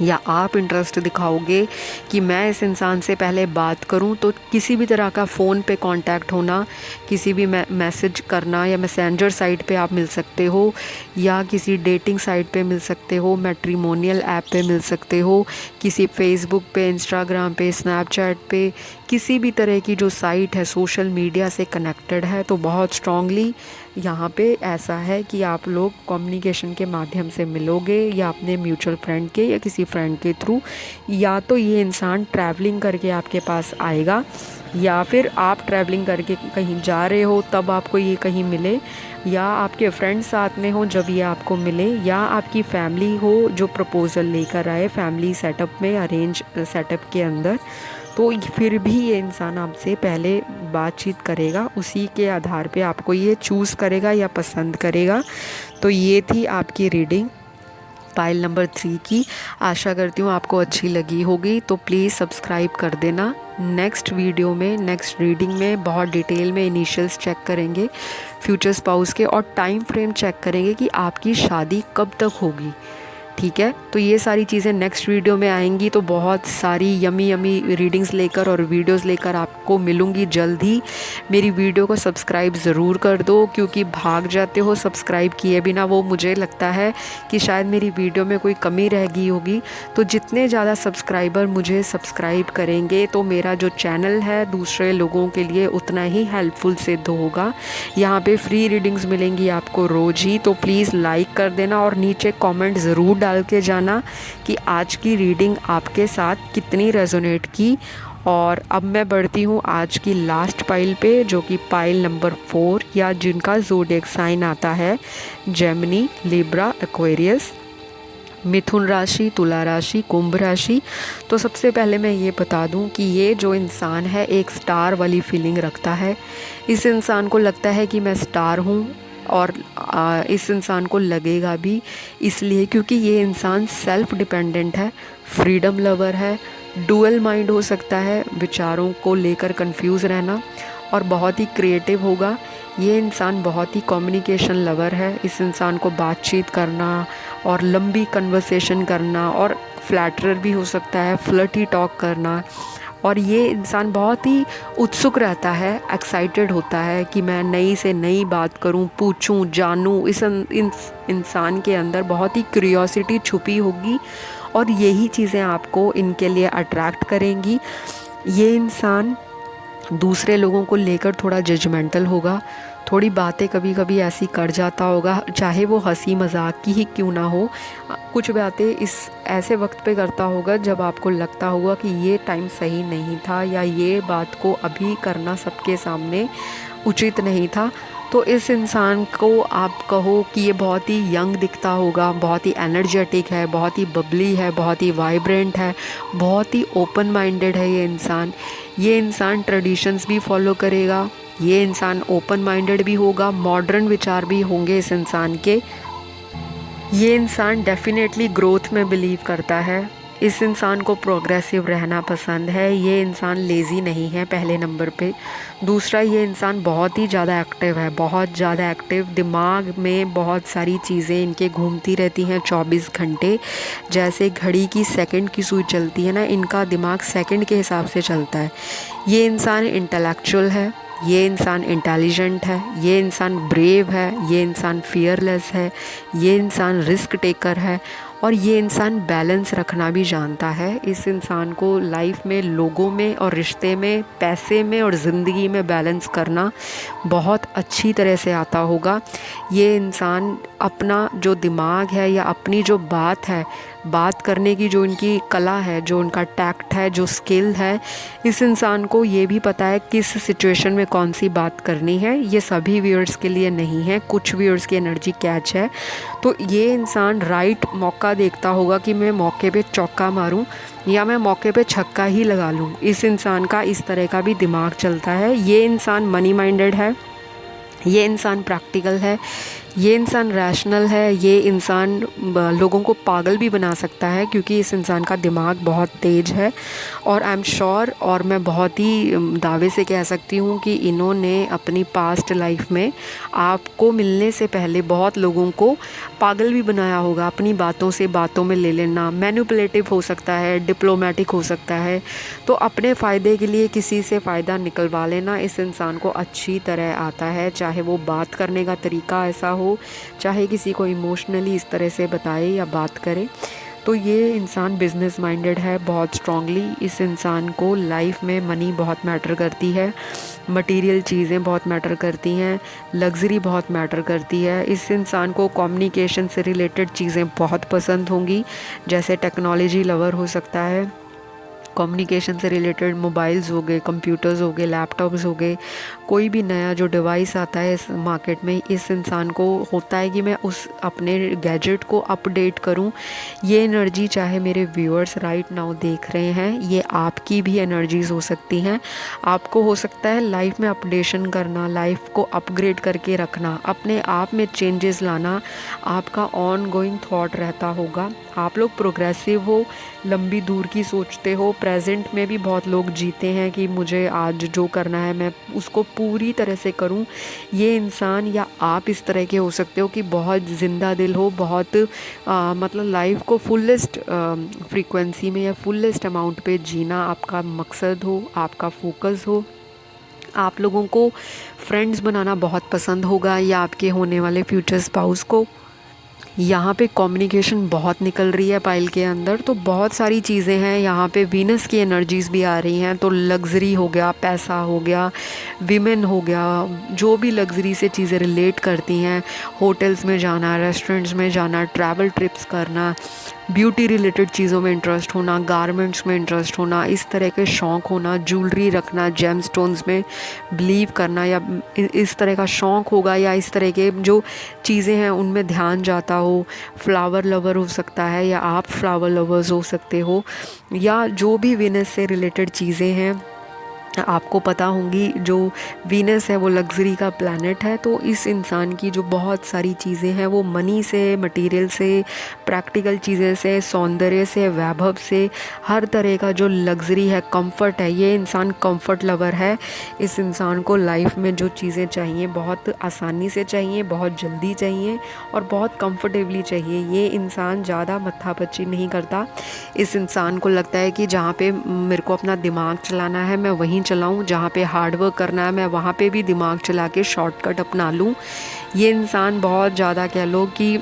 या आप इंटरेस्ट दिखाओगे कि मैं इस इंसान से पहले बात करूं, तो किसी भी तरह का फ़ोन पे कांटेक्ट होना, किसी भी मैसेज करना, या मैसेंजर साइट पे आप मिल सकते हो, या किसी डेटिंग साइट पे मिल सकते हो, मैट्रिमोनियल ऐप पे मिल सकते हो, किसी फेसबुक पे, इंस्टाग्राम पे, स्नैपचैट पे, किसी भी तरह की जो साइट है सोशल मीडिया से कनेक्टेड है, तो बहुत स्ट्रांगली यहाँ पे ऐसा है कि आप लोग कम्युनिकेशन के माध्यम से मिलोगे, या अपने म्यूचुअल फ्रेंड के या किसी फ्रेंड के थ्रू, या तो ये इंसान ट्रैवलिंग करके आपके पास आएगा, या फिर आप ट्रैवलिंग करके कहीं जा रहे हो तब आपको ये कहीं मिले, या आपके फ्रेंड साथ में हो जब ये आपको मिले, या आपकी फैमिली हो जो प्रपोज़ल लेकर आए फैमिली सेटअप में, अरेंज सेटअप के अंदर, तो फिर भी ये इंसान आपसे पहले बातचीत करेगा, उसी के आधार पे आपको ये चूज़ करेगा या पसंद करेगा। तो ये थी आपकी रीडिंग पाइल नंबर 3 की। आशा करती हूँ आपको अच्छी लगी होगी, तो प्लीज़ सब्सक्राइब कर देना। नेक्स्ट वीडियो में, नेक्स्ट रीडिंग में बहुत डिटेल में इनिशियल्स चेक करेंगे फ्यूचर स्पाउस के, और टाइम फ्रेम चेक करेंगे कि आपकी शादी कब तक होगी। ठीक है, तो ये सारी चीज़ें नेक्स्ट वीडियो में आएंगी। तो बहुत सारी यमी यमी रीडिंग्स लेकर और वीडियोस लेकर आपको मिलूँगी जल्द ही। मेरी वीडियो को सब्सक्राइब ज़रूर कर दो, क्योंकि भाग जाते हो सब्सक्राइब किए बिना, वो मुझे लगता है कि शायद मेरी वीडियो में कोई कमी रह गई होगी। तो जितने ज़्यादा सब्सक्राइबर मुझे सब्सक्राइब करेंगे, तो मेरा जो चैनल है दूसरे लोगों के लिए उतना ही हेल्पफुल सिद्ध होगा। यहाँ पे फ्री रीडिंग्स मिलेंगी आपको रोज़ ही, तो प्लीज़ लाइक कर देना और नीचे कमेंट ज़रूर डाल के जाना कि आज की रीडिंग आपके साथ कितनी रेजोनेट की। और अब मैं बढ़ती हूँ आज की लास्ट पाइल पे, जो कि पाइल नंबर 4, या जिनका ज़ोडिएक साइन आता है जेमिनी, लिब्रा, एक्वेरियस, मिथुन राशि, तुला राशि, कुंभ राशि। तो सबसे पहले मैं ये बता दूं कि ये जो इंसान है एक स्टार वाली फीलिंग रखता है। इस इंसान को लगता है कि मैं स्टार हूँ, और इस इंसान को लगेगा भी इसलिए क्योंकि ये इंसान सेल्फ डिपेंडेंट है, फ्रीडम लवर है, डुअल माइंड हो सकता है, विचारों को लेकर कंफ्यूज रहना, और बहुत ही क्रिएटिव होगा। ये इंसान बहुत ही कम्युनिकेशन लवर है। इस इंसान को बातचीत करना और लंबी कन्वर्सेशन करना, और फ्लैटरर भी हो सकता है, फ्लर्टी टॉक करना। और ये इंसान बहुत ही उत्सुक रहता है, एक्साइटेड होता है कि मैं नई से नई बात करूं, पूछूं, जानूं। इस इंसान के अंदर बहुत ही क्यूरियोसिटी छुपी होगी, और यही चीज़ें आपको इनके लिए अट्रैक्ट करेंगी। ये इंसान दूसरे लोगों को लेकर थोड़ा जजमेंटल होगा, थोड़ी बातें कभी कभी ऐसी कर जाता होगा, चाहे वो हंसी मजाक की ही क्यों ना हो। कुछ बातें इस ऐसे वक्त पे करता होगा जब आपको लगता होगा कि ये टाइम सही नहीं था, या ये बात को अभी करना सबके सामने उचित नहीं था। तो इस इंसान को आप कहो कि ये बहुत ही यंग दिखता होगा, बहुत ही एनर्जेटिक है, बहुत ही बबली है, बहुत ही वाइब्रेंट है, बहुत ही ओपन माइंडेड है। ये इंसान ट्रेडिशंस भी फॉलो करेगा, ये इंसान ओपन माइंडेड भी होगा, मॉडर्न विचार भी होंगे इस इंसान के। ये इंसान डेफिनेटली ग्रोथ में बिलीव करता है। इस इंसान को प्रोग्रेसिव रहना पसंद है। ये इंसान लेज़ी नहीं है पहले नंबर पे। दूसरा, ये इंसान बहुत ही ज़्यादा एक्टिव है, बहुत ज़्यादा एक्टिव। दिमाग में बहुत सारी चीज़ें इनके घूमती रहती हैं 24 घंटे। जैसे घड़ी की सेकंड की सुई चलती है ना, इनका दिमाग सेकंड के हिसाब से चलता है। ये इंसान इंटेलेक्चुअल है, ये इंसान इंटेलिजेंट है, ये इंसान ब्रेव है, ये इंसान फियरलेस है, ये इंसान रिस्क टेकर है, और ये इंसान बैलेंस रखना भी जानता है। इस इंसान को लाइफ में, लोगों में और रिश्ते में, पैसे में और ज़िंदगी में बैलेंस करना बहुत अच्छी तरह से आता होगा। ये इंसान अपना जो दिमाग है, या अपनी जो बात है, बात करने की जो इनकी कला है, जो उनका टैक्ट है, जो स्किल है, इस इंसान को ये भी पता है किस सिचुएशन में कौन सी बात करनी है। ये सभी व्यूअर्स के लिए नहीं है, कुछ व्यूअर्स की एनर्जी कैच है। तो ये इंसान राइट मौका देखता होगा कि मैं मौके पे चौका मारूं, या मैं मौके पे छक्का ही लगा लूं। इस इंसान का इस तरह का भी दिमाग चलता है। ये इंसान मनी माइंडेड है, ये इंसान प्रैक्टिकल है, ये इंसान रैशनल है, ये इंसान लोगों को पागल भी बना सकता है, क्योंकि इस इंसान का दिमाग बहुत तेज है। और आई एम श्योर, और मैं बहुत ही दावे से कह सकती हूँ कि इन्होंने अपनी पास्ट लाइफ में आपको मिलने से पहले बहुत लोगों को पागल भी बनाया होगा। अपनी बातों से बातों में ले लेना, मैनिपुलेटिव हो सकता है, डिप्लोमेटिक हो सकता है। तो अपने फ़ायदे के लिए किसी से फ़ायदा निकलवा लेना इस इंसान को अच्छी तरह आता है, चाहे वो बात करने का तरीका ऐसा हो, चाहे किसी को इमोशनली इस तरह से बताए या बात करे। तो ये इंसान बिज़नेस माइंडेड है बहुत स्ट्रांगली। इस इंसान को लाइफ में मनी बहुत मैटर करती है, मटेरियल चीज़ें बहुत मैटर करती हैं, लग्ज़री बहुत मैटर करती है। इस इंसान को कम्युनिकेशन से रिलेटेड चीज़ें बहुत पसंद होंगी, जैसे टेक्नोलॉजी लवर हो सकता है, कम्युनिकेशन से रिलेटेड मोबाइल्स हो गए, कंप्यूटर्स हो गए, लैपटॉप्स हो गए, कोई भी नया जो डिवाइस आता है इस मार्केट में, इस इंसान को होता है कि मैं उस अपने गैजेट को अपडेट करूं। ये एनर्जी चाहे मेरे व्यूअर्स राइट नाउ देख रहे हैं, ये आपकी भी एनर्जीज हो सकती हैं। आपको हो सकता है लाइफ में अपडेशन करना, लाइफ को अपग्रेड करके रखना, अपने आप में चेंजेस लाना आपका ऑन गोइंग थॉट रहता होगा। आप लोग प्रोग्रेसिव हो, लंबी दूर की सोचते हो। प्रेजेंट में भी बहुत लोग जीते हैं कि मुझे आज जो करना है मैं उसको पूरी तरह से करूं। ये इंसान या आप इस तरह के हो सकते हो कि बहुत ज़िंदा दिल हो, बहुत मतलब लाइफ को फुलेस्ट फ्रीक्वेंसी में या फुलेस्ट अमाउंट पे जीना आपका मकसद हो, आपका फोकस हो। आप लोगों को फ्रेंड्स बनाना बहुत पसंद होगा, या आपके होने वाले फ्यूचर स्पाउस को। यहाँ पे कम्युनिकेशन बहुत निकल रही है पाइल के अंदर, तो बहुत सारी चीज़ें हैं यहाँ पे। वीनस की एनर्जीज़ भी आ रही हैं, तो लग्जरी हो गया, पैसा हो गया, विमेन हो गया, जो भी लग्जरी से चीज़ें रिलेट करती हैं, होटल्स में जाना, रेस्टोरेंट्स में जाना, ट्रैवल ट्रिप्स करना, ब्यूटी रिलेटेड चीज़ों में इंटरेस्ट होना, गारमेंट्स में इंटरेस्ट होना, इस तरह के शौक़ होना, ज्वेलरी रखना, जेम स्टोन्स में बिलीव करना, या इस तरह का शौक़ होगा, या इस तरह के जो चीज़ें हैं उनमें ध्यान जाता हो। फ्लावर लवर हो सकता है, या आप फ्लावर लवर्स हो सकते हो, या जो भी वीनस से रिलेटेड चीज़ें हैं आपको पता होंगी। जो वीनस है वो लग्जरी का प्लैनेट है, तो इस इंसान की जो बहुत सारी चीज़ें हैं वो मनी से, मटेरियल से, प्रैक्टिकल चीज़ें से, सौंदर्य से, वैभव से, हर तरह का जो लग्जरी है, कंफर्ट है, ये इंसान कंफर्ट लवर है। इस इंसान को लाइफ में जो चीज़ें चाहिए बहुत आसानी से चाहिए, बहुत जल्दी चाहिए और बहुत कंफर्टेबली चाहिए। ये इंसान ज़्यादा मत्थापच्ची नहीं करता। इस इंसान को लगता है कि जहाँ पे मेरे को अपना दिमाग चलाना है मैं वहीं चलाऊं, जहाँ पे हार्ड वर्क करना है मैं वहाँ पे भी दिमाग चला के शॉर्टकट अपना लूँ। ये इंसान बहुत ज़्यादा कह लो कि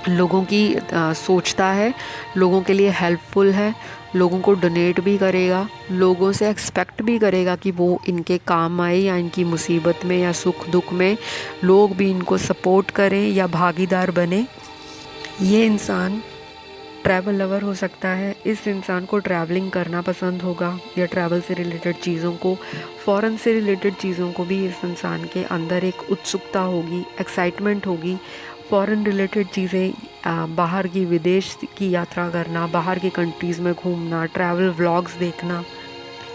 लोगों की सोचता है, लोगों के लिए हेल्पफुल है, लोगों को डोनेट भी करेगा, लोगों से एक्सपेक्ट भी करेगा कि वो इनके काम आए, या इनकी मुसीबत में या सुख दुख में लोग भी इनको सपोर्ट करें या भागीदार बने। ये इंसान ट्रैवल लवर हो सकता है। इस इंसान को ट्रैवलिंग करना पसंद होगा, या ट्रैवल से रिलेटेड चीज़ों को, फ़ॉरेन से रिलेटेड चीज़ों को भी इस इंसान के अंदर एक उत्सुकता होगी, एक्साइटमेंट होगी। फ़ॉरेन रिलेटेड चीज़ें, बाहर की विदेश की यात्रा करना, बाहर की कंट्रीज़ में घूमना, ट्रैवल व्लॉग्स देखना,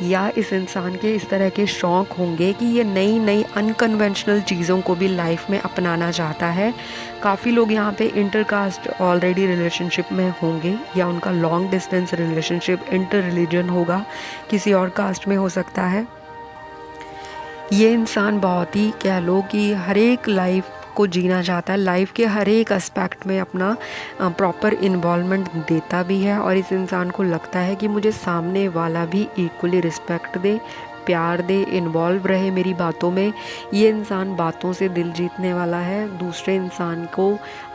या इस इंसान के इस तरह के शौक़ होंगे कि ये नई नई अनकन्वेंशनल चीज़ों को भी लाइफ में अपनाना चाहता है। काफ़ी लोग यहाँ पे इंटरकास्ट ऑलरेडी रिलेशनशिप में होंगे, या उनका long distance relationship inter religion होगा, किसी और कास्ट में हो सकता है। ये इंसान बहुत ही कह लो कि हर एक लाइफ को जीना चाहता है, लाइफ के हर एक एस्पेक्ट में अपना प्रॉपर इन्वॉल्वमेंट देता भी है, और इस इंसान को लगता है कि मुझे सामने वाला भी इक्वली रिस्पेक्ट दे, प्यार दे, इन्वॉल्व रहे मेरी बातों में। ये इंसान बातों से दिल जीतने वाला है। दूसरे इंसान को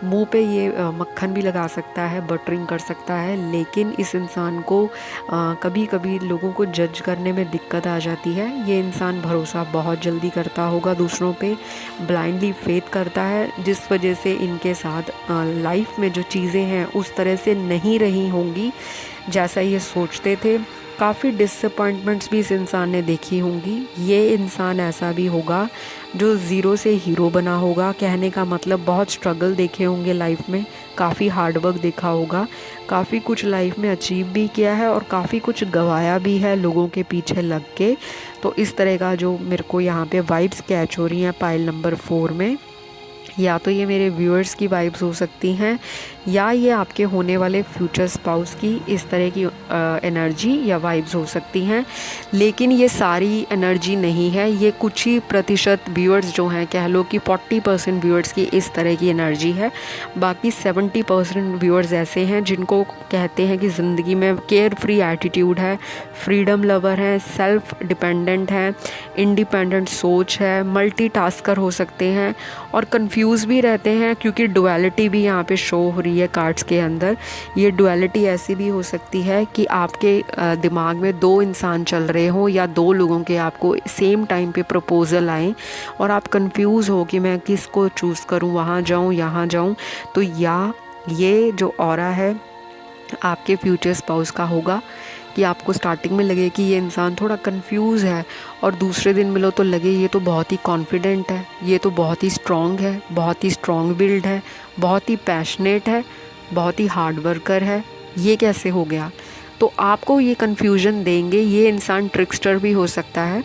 मुंह पे ये मक्खन भी लगा सकता है, बटरिंग कर सकता है, लेकिन इस इंसान को कभी कभी लोगों को जज करने में दिक्कत आ जाती है। ये इंसान भरोसा बहुत जल्दी करता होगा दूसरों पे, ब्लाइंडली फेथ करता है, जिस वजह से इनके साथ लाइफ में जो चीज़ें हैं उस तरह से नहीं रही होंगी जैसा ये सोचते थे। काफ़ी डिसअपॉइंटमेंट्स भी इस इंसान ने देखी होंगी। ये इंसान ऐसा भी होगा जो ज़ीरो से हीरो बना होगा। कहने का मतलब बहुत स्ट्रगल देखे होंगे लाइफ में, काफ़ी हार्डवर्क देखा होगा, काफ़ी कुछ लाइफ में अचीव भी किया है और काफ़ी कुछ गंवाया भी है लोगों के पीछे लग के। तो इस तरह का जो मेरे को यहाँ पे वाइब्स कैच हो रही हैं पाइल नंबर 4 में, या तो ये मेरे व्यूअर्स की वाइब्स हो सकती हैं, या ये आपके होने वाले फ्यूचर स्पाउस की इस तरह की एनर्जी या वाइब्स हो सकती हैं। लेकिन ये सारी एनर्जी नहीं है, ये कुछ ही प्रतिशत व्यूअर्स जो हैं, कह लो कि 40% व्यूअर्स की इस तरह की एनर्जी है। बाकी 70% व्यूअर्स ऐसे हैं जिनको कहते हैं कि ज़िंदगी में केयर फ्री एटीट्यूड है, फ्रीडम लवर है, सेल्फ डिपेंडेंट है, इंडिपेंडेंट सोच है, मल्टीटास्कर हो सकते हैं और कंफ्यूज भी रहते हैं, क्योंकि डुअलिटी भी यहाँ पे शो हो रही है कार्ड्स के अंदर। ये डुअलिटी ऐसी भी हो सकती है कि आपके दिमाग में दो इंसान चल रहे हों, या दो लोगों के आपको सेम टाइम पे प्रपोज़ल आए और आप कंफ्यूज हो कि मैं किसको चूज़ करूँ, वहाँ जाऊँ यहाँ जाऊँ। तो या ये जो ऑरा है आपके फ्यूचर स्पाउस का होगा कि आपको स्टार्टिंग में लगे कि ये इंसान थोड़ा कंफ्यूज है, और दूसरे दिन मिलो तो लगे ये तो बहुत ही कॉन्फिडेंट है, ये तो बहुत ही स्ट्रॉन्ग है, बहुत ही स्ट्रॉन्ग बिल्ड है, बहुत ही पैशनेट है, बहुत ही हार्ड वर्कर है। ये कैसे हो गया? तो आपको ये कन्फ्यूजन देंगे। ये इंसान ट्रिकस्टर भी हो सकता है,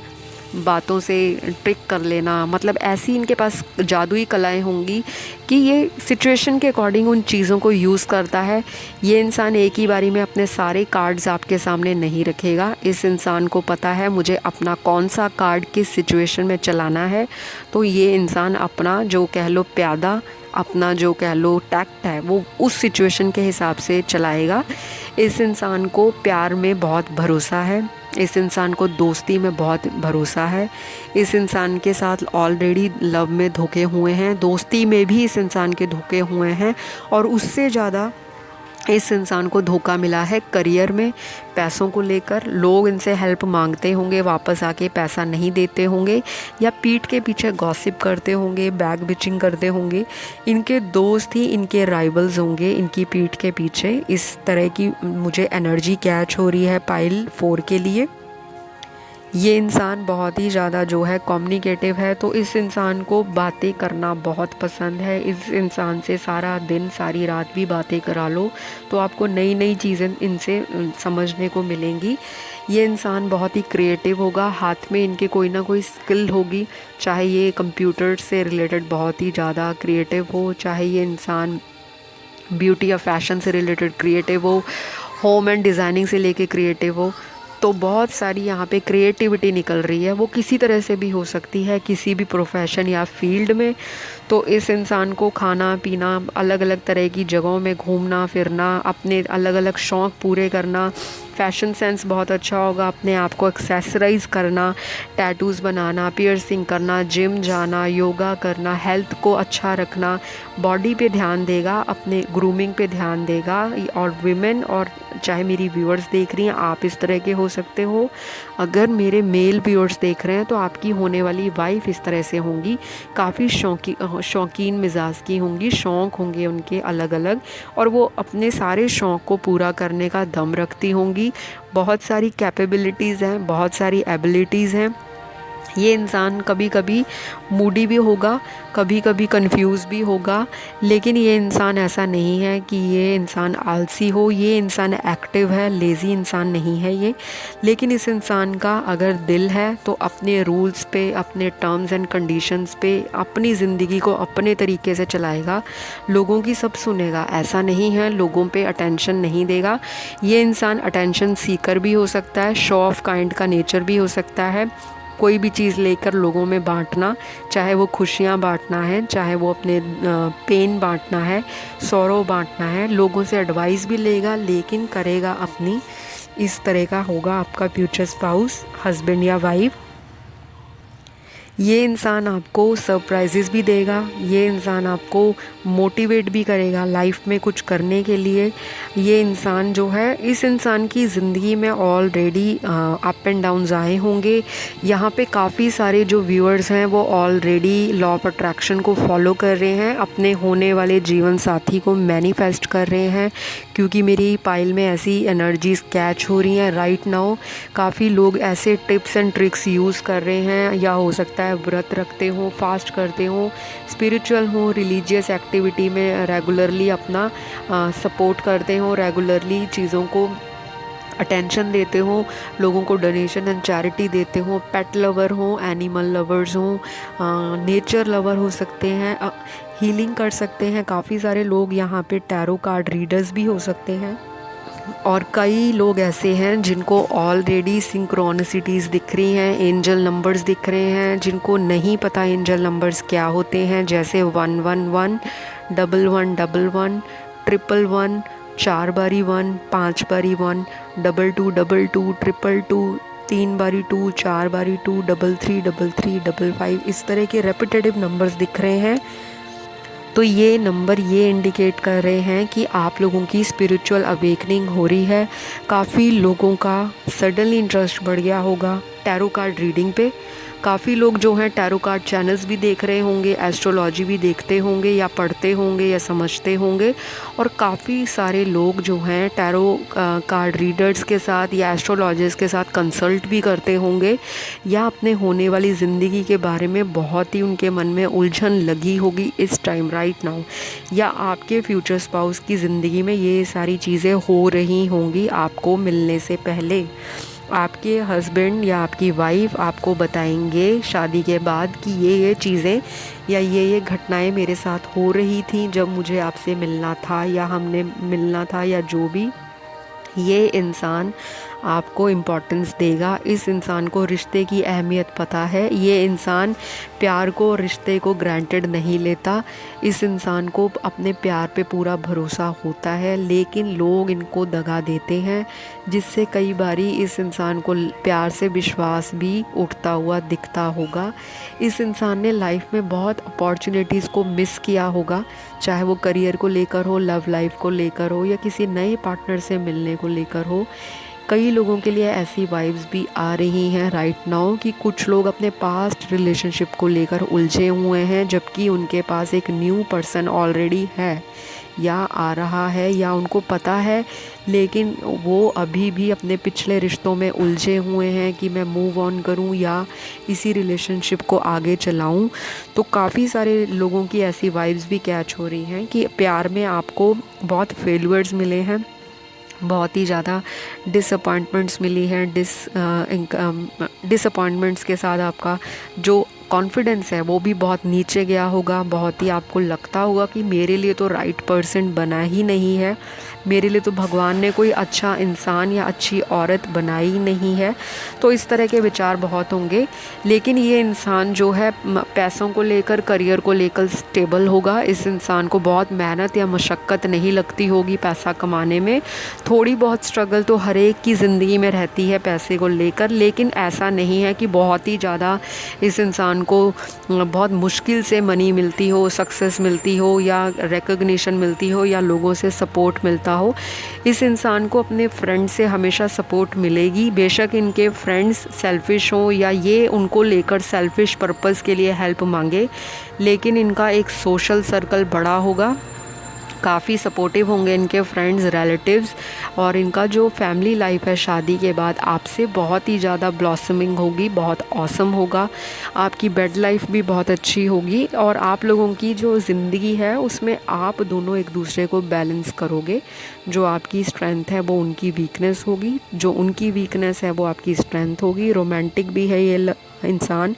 बातों से ट्रिक कर लेना, मतलब ऐसी इनके पास जादुई कलाएं होंगी कि ये सिचुएशन के अकॉर्डिंग उन चीज़ों को यूज़ करता है। ये इंसान एक ही बारी में अपने सारे कार्ड्स आपके सामने नहीं रखेगा। इस इंसान को पता है मुझे अपना कौन सा कार्ड किस सिचुएशन में चलाना है। तो ये इंसान अपना जो कह लो प्यादा, अपना जो कह लो टैक्ट है, वो उस सिचुएशन के हिसाब से चलाएगा। इस इंसान को प्यार में बहुत भरोसा है, इस इंसान को दोस्ती में बहुत भरोसा है, इस इंसान के साथ ऑलरेडी लव में धोखे हुए हैं, दोस्ती में भी इस इंसान के धोखे हुए हैं, और उससे ज़्यादा इस इंसान को धोखा मिला है करियर में, पैसों को लेकर। लोग इनसे हेल्प मांगते होंगे, वापस आके पैसा नहीं देते होंगे, या पीठ के पीछे गॉसिप करते होंगे, बैक बिचिंग करते होंगे। इनके दोस्त ही इनके राइवल्स होंगे इनकी पीठ के पीछे। इस तरह की मुझे एनर्जी कैच हो रही है पाइल 4 के लिए। ये इंसान बहुत ही ज़्यादा जो है कम्युनिकेटिव है, तो इस इंसान को बातें करना बहुत पसंद है। इस इंसान से सारा दिन सारी रात भी बातें करा लो तो आपको नई नई चीज़ें इनसे समझने को मिलेंगी। ये इंसान बहुत ही क्रिएटिव होगा, हाथ में इनके कोई ना कोई स्किल होगी, चाहे ये कंप्यूटर से रिलेटेड बहुत ही ज़्यादा क्रिएटिव हो, चाहे ये इंसान ब्यूटी या फैशन से रिलेटेड क्रिएटिव हो, होम एंड डिज़ाइनिंग से लेके क्रिएटिव हो। तो बहुत सारी यहाँ पे क्रिएटिविटी निकल रही है, वो किसी तरह से भी हो सकती है, किसी भी प्रोफेशन या फील्ड में। तो इस इंसान को खाना पीना, अलग अलग तरह की जगहों में घूमना फिरना, अपने अलग अलग शौक़ पूरे करना, फ़ैशन सेंस बहुत अच्छा होगा, अपने आप को एक्सेसराइज करना, टैटूज़ बनाना, पियर्सिंग करना, जिम जाना, योगा करना, हेल्थ को अच्छा रखना, बॉडी पे ध्यान देगा, अपने ग्रूमिंग पे ध्यान देगा। और विमेन, और चाहे मेरी व्यूअर्स देख रही हैं, आप इस तरह के हो सकते हो। अगर मेरे मेल व्यूअर्स देख रहे हैं तो आपकी होने वाली वाइफ इस तरह से होंगी, काफ़ी शौकीन मिजाज की होंगी, शौक़ होंगे उनके अलग अलग, और वो अपने सारे शौक़ को पूरा करने का दम रखती होंगी। बहुत सारी कैपेबिलिटीज़ हैं, बहुत एबिलिटीज़ हैं। ये इंसान कभी कभी मूडी भी होगा, कभी कभी कंफ्यूज भी होगा, लेकिन ये इंसान ऐसा नहीं है कि ये इंसान आलसी हो। ये इंसान एक्टिव है, लेज़ी इंसान नहीं है ये। लेकिन इस इंसान का अगर दिल है तो अपने रूल्स पे, अपने टर्म्स एंड कंडीशंस पे अपनी ज़िंदगी को अपने तरीके से चलाएगा, लोगों की सब सुनेगा। ऐसा नहीं है लोगों पे अटेंशन नहीं देगा। ये इंसान अटेंशन सीकर भी हो सकता है, शो ऑफ काइंड का नेचर भी हो सकता है। कोई भी चीज़ लेकर लोगों में बांटना, चाहे वो खुशियाँ बांटना है, चाहे वो अपने पेन बांटना है, सौरव बांटना है, लोगों से एडवाइस भी लेगा, लेकिन करेगा अपनी। इस तरह का होगा आपका फ्यूचर स्पाउस, हस्बैंड या वाइफ। ये इंसान आपको सरप्राइजेस भी देगा, ये इंसान आपको मोटिवेट भी करेगा लाइफ में कुछ करने के लिए। ये इंसान जो है, इस इंसान की ज़िंदगी में ऑलरेडी अप एंड डाउन्स आए होंगे। यहाँ पे काफ़ी सारे जो व्यूअर्स हैं वो ऑलरेडी लॉ ऑफ अट्रैक्शन को फॉलो कर रहे हैं, अपने होने वाले जीवन साथी को मैनिफेस्ट कर रहे हैं, क्योंकि मेरी पाइल में ऐसी एनर्जीज़ कैच हो रही हैं राइट नाउ। काफ़ी लोग ऐसे टिप्स एंड ट्रिक्स यूज़ कर रहे हैं, या हो सकता है व्रत रखते हो, फास्ट करते हो, स्पिरिचुअल हो, रिलीजियस एक्टिविटी में रेगुलरली अपना सपोर्ट करते हो, रेगुलरली चीज़ों को अटेंशन देते हो, लोगों को डोनेशन एंड चैरिटी देते हो, पेट लवर हो, एनिमल लवर्स हो, नेचर लवर हो सकते हैं, हीलिंग कर सकते हैं। काफ़ी सारे लोग यहाँ पे टैरो कार्ड रीडर्स भी हो सकते हैं। और कई लोग ऐसे हैं जिनको ऑलरेडी सिंक्रोनिसिटीज़ दिख रही हैं, एंजल नंबर्स दिख रहे हैं, जिनको नहीं पता एंजल नंबर्स क्या होते हैं, जैसे 111, 1111, 111, 4 बारी 1, 5 बारी 1, 2222, 222, 3 बारी 2, 4 बारी 2, 33, 33, 55, इस तरह के रेपिटेटिव नंबर्स दिख रहे हैं। तो ये नंबर ये इंडिकेट कर रहे हैं कि आप लोगों की स्पिरिचुअल अवेकनिंग हो रही है। काफ़ी लोगों का सडनली इंटरेस्ट बढ़ गया होगा टैरो कार्ड रीडिंग पे। काफ़ी लोग जो हैं टैरो कार्ड चैनल्स भी देख रहे होंगे, एस्ट्रोलॉजी भी देखते होंगे या पढ़ते होंगे या समझते होंगे। और काफ़ी सारे लोग जो हैं टैरो कार्ड रीडर्स के साथ या एस्ट्रोलॉजर्स के साथ कंसल्ट भी करते होंगे, या अपने होने वाली ज़िंदगी के बारे में बहुत ही उनके मन में उलझन लगी होगी इस टाइम राइट नाउ, या आपके फ्यूचर स्पाउस की ज़िंदगी में ये सारी चीज़ें हो रही होंगी आपको मिलने से पहले। आपके हस्बैंड या आपकी वाइफ आपको बताएंगे शादी के बाद कि ये चीज़ें या ये घटनाएं मेरे साथ हो रही थी जब मुझे आपसे मिलना था या हमने मिलना था, या जो भी। ये इंसान आपको इम्पोर्टेंस देगा, इस इंसान को रिश्ते की अहमियत पता है, ये इंसान प्यार को और रिश्ते को ग्रांटेड नहीं लेता, इस इंसान को अपने प्यार पे पूरा भरोसा होता है, लेकिन लोग इनको दगा देते हैं, जिससे कई बारी इस इंसान को प्यार से विश्वास भी उठता हुआ दिखता होगा। इस इंसान ने लाइफ में बहुत अपॉर्चुनिटीज़ को मिस किया होगा, चाहे वो करियर को लेकर हो, लव लाइफ को लेकर हो, या किसी नए पार्टनर से मिलने को लेकर हो। कई लोगों के लिए ऐसी वाइब्स भी आ रही हैं राइट नाउ कि कुछ लोग अपने पास्ट रिलेशनशिप को लेकर उलझे हुए हैं, जबकि उनके पास एक न्यू पर्सन ऑलरेडी है या आ रहा है या उनको पता है, लेकिन वो अभी भी अपने पिछले रिश्तों में उलझे हुए हैं कि मैं मूव ऑन करूं या इसी रिलेशनशिप को आगे चलाऊं। तो काफ़ी सारे लोगों की ऐसी वाइब्स भी कैच हो रही हैं कि प्यार में आपको बहुत फेलियर्स मिले हैं, बहुत ही ज़्यादा डिसअपॉइंटमेंट्स मिली हैं, डिसअपॉइंटमेंट्स के साथ आपका जो कॉन्फिडेंस है वो भी बहुत नीचे गया होगा। बहुत ही आपको लगता होगा कि मेरे लिए तो राइट पर्सन बना ही नहीं है, मेरे लिए तो भगवान ने कोई अच्छा इंसान या अच्छी औरत बनाई नहीं है। तो इस तरह के विचार बहुत होंगे। लेकिन ये इंसान जो है पैसों को लेकर, करियर को लेकर स्टेबल होगा। इस इंसान को बहुत मेहनत या मशक्क़त नहीं लगती होगी पैसा कमाने में। थोड़ी बहुत स्ट्रगल तो हर एक की ज़िंदगी में रहती है पैसे को लेकर, लेकिन ऐसा नहीं है कि बहुत ही ज़्यादा इस इंसान को बहुत मुश्किल से मनी मिलती हो, सक्सेस मिलती हो या रिकॉग्निशन मिलती हो या लोगों से सपोर्ट मिलता हो। इस इंसान को अपने फ्रेंड से हमेशा सपोर्ट मिलेगी, बेशक इनके फ्रेंड्स सेल्फिश हों या ये उनको लेकर सेल्फिश पर्पस के लिए हेल्प मांगे, लेकिन इनका एक सोशल सर्कल बड़ा होगा, काफ़ी सपोर्टिव होंगे इनके फ्रेंड्स, रिलेटिव्स, और इनका जो फैमिली लाइफ है शादी के बाद आपसे बहुत ही ज़्यादा ब्लॉसमिंग होगी, बहुत ऑसम होगा। आपकी बेड लाइफ भी बहुत अच्छी होगी और आप लोगों की जो ज़िंदगी है उसमें आप दोनों एक दूसरे को बैलेंस करोगे। जो आपकी स्ट्रेंथ है वो उनकी वीकनेस होगी, जो उनकी वीकनेस है वो आपकी स्ट्रेंथ होगी। रोमांटिक भी है ये इंसान,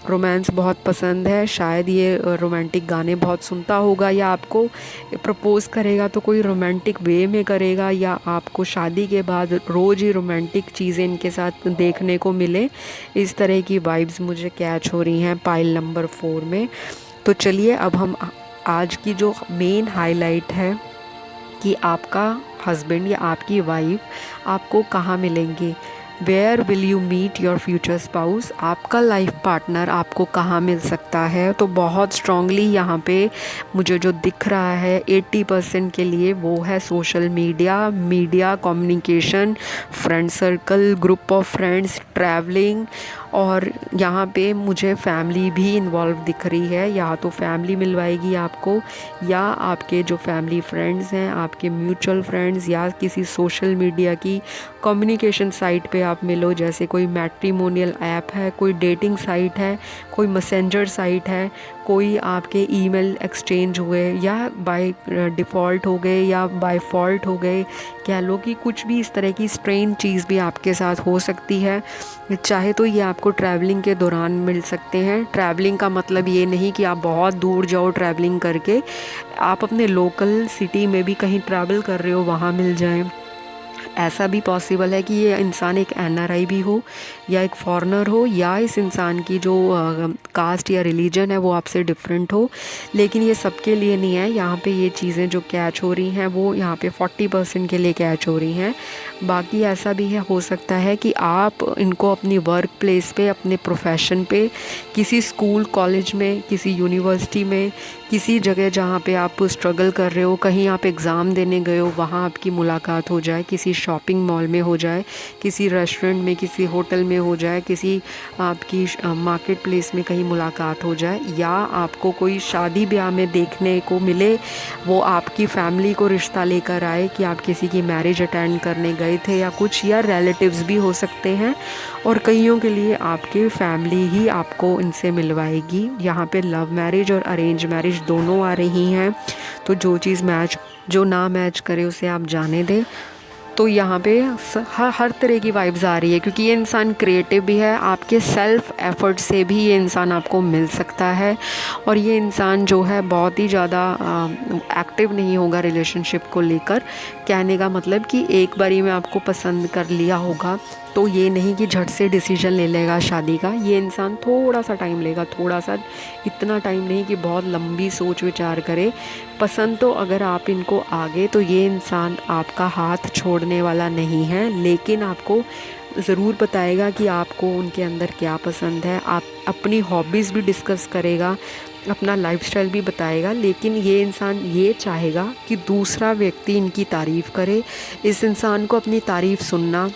रोमांस बहुत पसंद है, शायद ये रोमांटिक गाने बहुत सुनता होगा, या आपको प्रपोज़ करेगा तो कोई रोमांटिक वे में करेगा, या आपको शादी के बाद रोज़ ही रोमांटिक चीज़ें इनके साथ देखने को मिले। इस तरह की वाइब्स मुझे कैच हो रही हैं पाइल नंबर 4 में। तो चलिए अब हम आज की जो मेन हाईलाइट है कि आपका हस्बैंड या आपकी वाइफ आपको कहाँ मिलेंगे, where will you meet your future spouse, आपका लाइफ पार्टनर आपको कहाँ मिल सकता है। तो बहुत स्ट्रांगली यहाँ पे मुझे जो दिख रहा है 80% के लिए वो है social media, communication, friend circle, group of friends, travelling और यहाँ पे मुझे फैमिली भी इन्वॉल्व दिख रही है। या तो फैमिली मिलवाएगी आपको, या आपके जो फैमिली फ्रेंड्स हैं, आपके म्यूचुअल फ्रेंड्स, या किसी सोशल मीडिया की कम्युनिकेशन साइट पे आप मिलो, जैसे कोई मैट्रिमोनियल ऐप है, कोई डेटिंग साइट है, कोई मैसेंजर साइट है, कोई आपके ईमेल एक्सचेंज हुए, या बाय डिफ़ॉल्ट हो गए या बाय फॉल्ट हो गए, कह लो कि कुछ भी इस तरह की स्ट्रेन चीज़ भी आपके साथ हो सकती है। चाहे तो ये आपको ट्रैवलिंग के दौरान मिल सकते हैं। ट्रैवलिंग का मतलब ये नहीं कि आप बहुत दूर जाओ ट्रैवलिंग करके, आप अपने लोकल सिटी में भी कहीं ट्रैवल कर रहे हो वहाँ मिल जाएं। ऐसा भी पॉसिबल है कि ये इंसान एक एनआरआई भी हो, या एक फॉरेनर हो, या इस इंसान की जो कास्ट या रिलीजन है वो आपसे डिफरेंट हो। लेकिन ये सबके लिए नहीं है। यहाँ पे ये चीज़ें जो कैच हो रही हैं वो यहाँ पे 40% के लिए कैच हो रही हैं। बाकी ऐसा भी है, हो सकता है कि आप इनको अपनी वर्क प्लेस पे, अपने प्रोफेशन पे, किसी स्कूल कॉलेज में, किसी यूनिवर्सिटी में, किसी जगह जहाँ पे आप स्ट्रगल कर रहे हो, कहीं आप एग्ज़ाम देने गए हो, वहाँ आपकी मुलाकात हो जाए, किसी शॉपिंग मॉल में हो जाए, किसी रेस्टोरेंट में, किसी होटल में हो जाए, किसी आपकी मार्केट प्लेस में कहीं मुलाकात हो जाए, या आपको कोई शादी ब्याह में देखने को मिले, वो आपकी फैमिली को रिश्ता लेकर आए कि आप किसी की मैरिज अटेंड करने गए थे या कुछ, या रिलेटिव्स भी हो सकते हैं। और कईयों के लिए आपकी फैमिली ही आपको इनसे मिलवाएगी। यहाँ पे लव मैरिज और अरेंज मैरिज दोनों आ रही हैं। तो जो चीज़ मैच, जो ना मैच करे उसे आप जाने दें। तो यहाँ पे हर तरह की वाइब्स आ रही है, क्योंकि ये इंसान क्रिएटिव भी है। आपके सेल्फ एफर्ट से भी ये इंसान आपको मिल सकता है। और ये इंसान जो है बहुत ही ज़्यादा एक्टिव नहीं होगा रिलेशनशिप को लेकर। कहने का मतलब कि एक बारी में आपको पसंद कर लिया होगा तो ये नहीं कि झट से डिसीजन ले लेगा शादी का। ये इंसान थोड़ा सा टाइम लेगा, थोड़ा सा, इतना टाइम नहीं कि बहुत लंबी सोच विचार करे। पसंद तो अगर आप इनको आ गए तो ये इंसान आपका हाथ छोड़ने वाला नहीं है, लेकिन आपको ज़रूर बताएगा कि आपको उनके अंदर क्या पसंद है। आप अपनी हॉबीज़ भी डिस्कस करेगा, अपना लाइफस्टाइल भी बताएगा। लेकिन ये इंसान ये चाहेगा कि दूसरा व्यक्ति इनकी तारीफ़ करे। इस इंसान को अपनी तारीफ़ सुनना,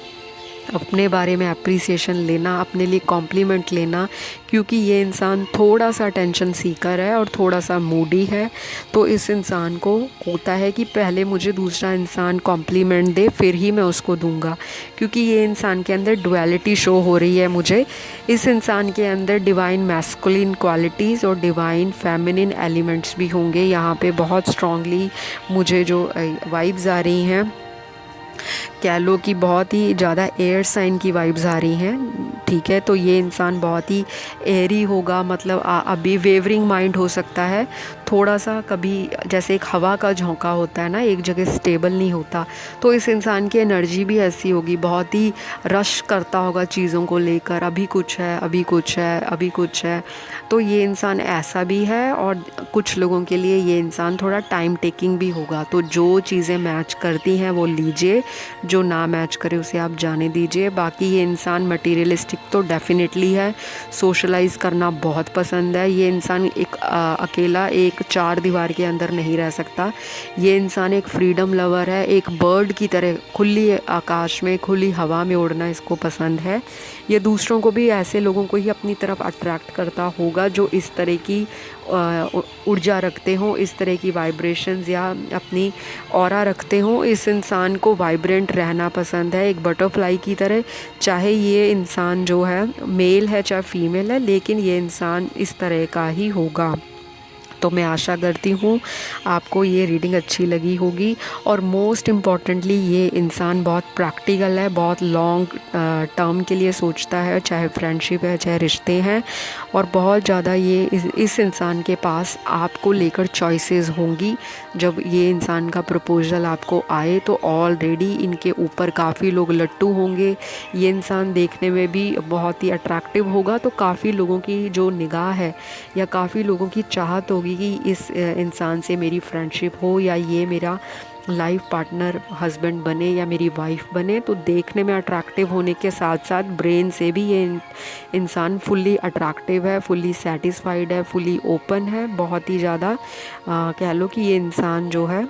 अपने बारे में अप्रिसिएशन लेना, अपने लिए कॉम्प्लीमेंट लेना, क्योंकि ये इंसान थोड़ा सा टेंशन सीकर है और थोड़ा सा मूडी है। तो इस इंसान को होता है कि पहले मुझे दूसरा इंसान कॉम्प्लीमेंट दे, फिर ही मैं उसको दूंगा, क्योंकि ये इंसान के अंदर डुअलिटी शो हो रही है मुझे। इस इंसान के अंदर डिवाइन मैस्कुलिन क्वालिटीज़ और डिवाइन फेमिनिन एलिमेंट्स भी होंगे। यहाँ पे बहुत स्ट्रांगली मुझे जो वाइब्स आ रही हैं, कह लो कि बहुत ही ज़्यादा एयर साइन की वाइब्स आ रही हैं। ठीक है, तो ये इंसान बहुत ही एयरी होगा, मतलब अभी वेवरिंग माइंड हो सकता है थोड़ा सा, कभी जैसे एक हवा का झोंका होता है ना, एक जगह स्टेबल नहीं होता। तो इस इंसान की एनर्जी भी ऐसी होगी, बहुत ही रश करता होगा चीज़ों को लेकर, अभी कुछ है, अभी कुछ है, अभी कुछ है। तो ये इंसान ऐसा भी है। और कुछ लोगों के लिए ये इंसान थोड़ा टाइम टेकिंग भी होगा। तो जो चीज़ें मैच करती हैं वो लीजिए, जो ना मैच करे उसे आप जाने दीजिए। बाकी ये इंसान मटीरियलिस्टिक तो डेफिनेटली है, सोशलाइज करना बहुत पसंद है। ये इंसान एक अकेला एक चार दीवार के अंदर नहीं रह सकता। ये इंसान एक फ्रीडम लवर है, एक बर्ड की तरह खुली आकाश में, खुली हवा में उड़ना इसको पसंद है। ये दूसरों को भी, ऐसे लोगों को ही अपनी तरफ अट्रैक्ट करता होगा जो इस तरह की ऊर्जा रखते हों, इस तरह की वाइब्रेशंस या अपनी ऑरा रखते हों। इस इंसान को वाइब्रेंट रहना पसंद है, एक बटरफ्लाई की तरह। चाहे ये इंसान जो है मेल है चाहे फीमेल है, लेकिन ये इंसान इस तरह का ही होगा। तो मैं आशा करती हूँ आपको ये रीडिंग अच्छी लगी होगी। और मोस्ट इम्पॉर्टेंटली ये इंसान बहुत प्रैक्टिकल है, बहुत लॉन्ग टर्म के लिए सोचता है, चाहे फ्रेंडशिप है चाहे रिश्ते हैं। और बहुत ज़्यादा ये इस इंसान के पास आपको लेकर चॉइसेस होंगी। जब ये इंसान का प्रपोज़ल आपको आए तो ऑलरेडी इनके ऊपर काफ़ी लोग लट्टू होंगे। ये इंसान देखने में भी बहुत ही अट्रैक्टिव होगा, तो काफ़ी लोगों की जो निगाह है या काफ़ी लोगों की चाहत होगी कि इस इंसान से मेरी फ्रेंडशिप हो, या ये मेरा लाइफ पार्टनर हस्बैंड बने या मेरी वाइफ बने। तो देखने में अट्रैक्टिव होने के साथ साथ ब्रेन से भी ये इंसान फुल्ली अट्रैक्टिव है, फुल्ली सेटिस्फाइड है, फुल्ली ओपन है। बहुत ही ज़्यादा कह लो कि ये इंसान जो है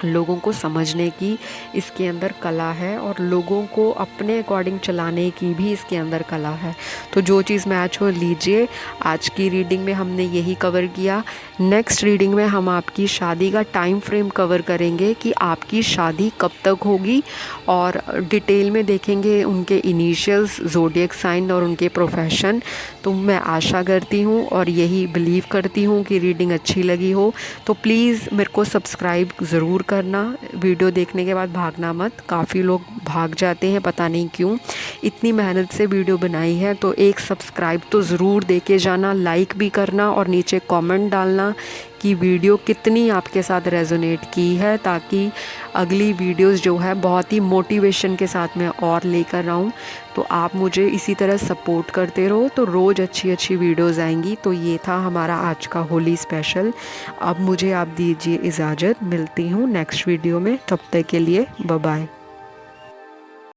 लोगों को समझने की इसके अंदर कला है और लोगों को अपने अकॉर्डिंग चलाने की भी इसके अंदर कला है। तो जो चीज़ मैच हो लीजिए। आज की रीडिंग में हमने यही कवर किया। नेक्स्ट रीडिंग में हम आपकी शादी का टाइम फ्रेम कवर करेंगे कि आपकी शादी कब तक होगी, और डिटेल में देखेंगे उनके इनिशियल्स, ज़ोडिएक साइन और उनके प्रोफेशन। तो मैं आशा करती हूँ और यही बिलीव करती हूँ कि रीडिंग अच्छी लगी हो। तो प्लीज़ मेरे को सब्सक्राइब ज़रूर करना। वीडियो देखने के बाद भागना मत, काफ़ी लोग भाग जाते हैं पता नहीं क्यों। इतनी मेहनत से वीडियो बनाई है तो एक सब्सक्राइब तो ज़रूर दे के जाना, लाइक भी करना और नीचे कमेंट डालना कि वीडियो कितनी आपके साथ रेजोनेट की है, ताकि अगली वीडियोस जो है बहुत ही मोटिवेशन के साथ मैं और लेकर आऊँ। तो आप मुझे इसी तरह सपोर्ट करते रहो तो रोज़ अच्छी अच्छी वीडियोस आएंगी। तो ये था हमारा आज का होली स्पेशल। अब मुझे आप दीजिए इजाज़त, मिलती हूँ नेक्स्ट वीडियो में, तब तक के लिए बाय बाय।